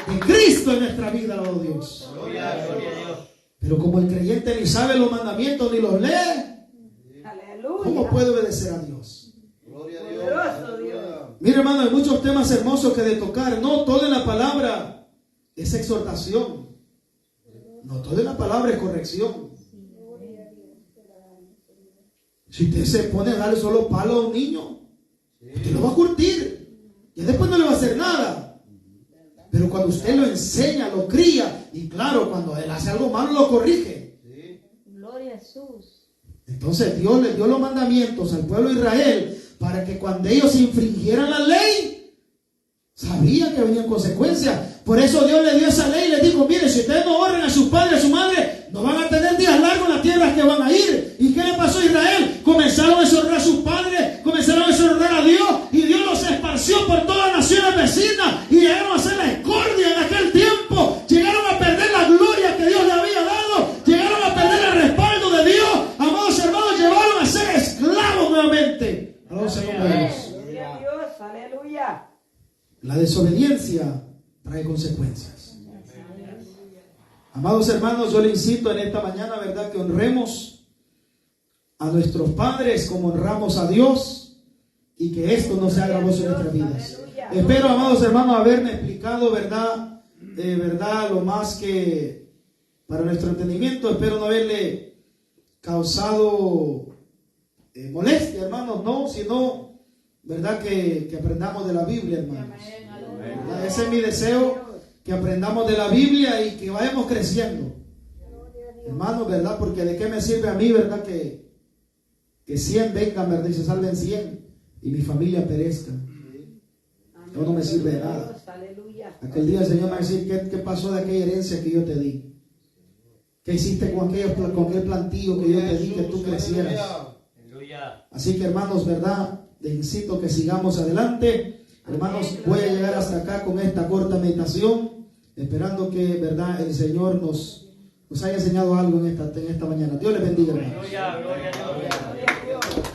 de Cristo en nuestra vida, alabado Dios. Gloria a Dios. Pero como el creyente ni sabe los mandamientos ni los lee, ¿cómo puede obedecer a Dios? Gloria a Dios. Poderoso Dios. Mire, hermano, hay muchos temas hermosos que de tocar. No todo en la palabra es exhortación. No todo en la palabra es corrección. Si usted se pone a darle solo palo a un niño, usted lo va a curtir. Y después no le va a hacer nada. Pero cuando usted lo enseña, lo cría, y claro, cuando él hace algo malo, lo corrige. Gloria a Jesús. Entonces Dios le dio los mandamientos al pueblo de Israel para que cuando ellos infringieran la ley, sabían que venían consecuencias. Por eso Dios le dio esa ley y les dijo, mire, si ustedes no honran a sus padres, a su madre, no van a tener días largos en las tierras que van a ir. ¿Y qué le pasó a Israel? Comenzaron a deshonrar a sus padres, comenzaron a deshonrar a Dios, y Dios los esparció por todas las naciones vecinas, y llegaron a ser la escordia en aquel tiempo. Llegaron a perder la gloria que Dios le había dado, llegaron a perder el respaldo de Dios. Amados hermanos, llevaron a ser esclavos nuevamente. Alabados sea el nombre de Dios. Gloria a Dios. Aleluya. La desobediencia trae consecuencias. Amados hermanos, yo le incito en esta mañana, ¿verdad?, que honremos a nuestros padres como honramos a Dios, y que esto no sea gravoso en nuestras vidas. Espero, amados hermanos, haberme explicado, ¿verdad? Lo más que para nuestro entendimiento. Espero no haberle causado molestia, hermanos, no, sino, ¿verdad?, que aprendamos de la Biblia, hermanos. ¿Verdad? Ese es mi deseo, que aprendamos de la Biblia y que vayamos creciendo, hermanos, ¿verdad? Porque de qué me sirve a mí, ¿verdad?, que 100 vengan, ¿verdad?, y se salven 100 y mi familia perezca. No, no me sirve de nada. Aquel día el Señor me va a decir, ¿qué pasó de aquella herencia que yo te di? ¿Qué hiciste con aquel plantío que yo te di que tú crecieras? Así que, hermanos, ¿verdad?, les incito que sigamos adelante. Hermanos, voy a llegar hasta acá con esta corta meditación, esperando que, ¿verdad?, el Señor nos haya enseñado algo en esta mañana. Dios les bendiga, hermanos. Gloria a Dios.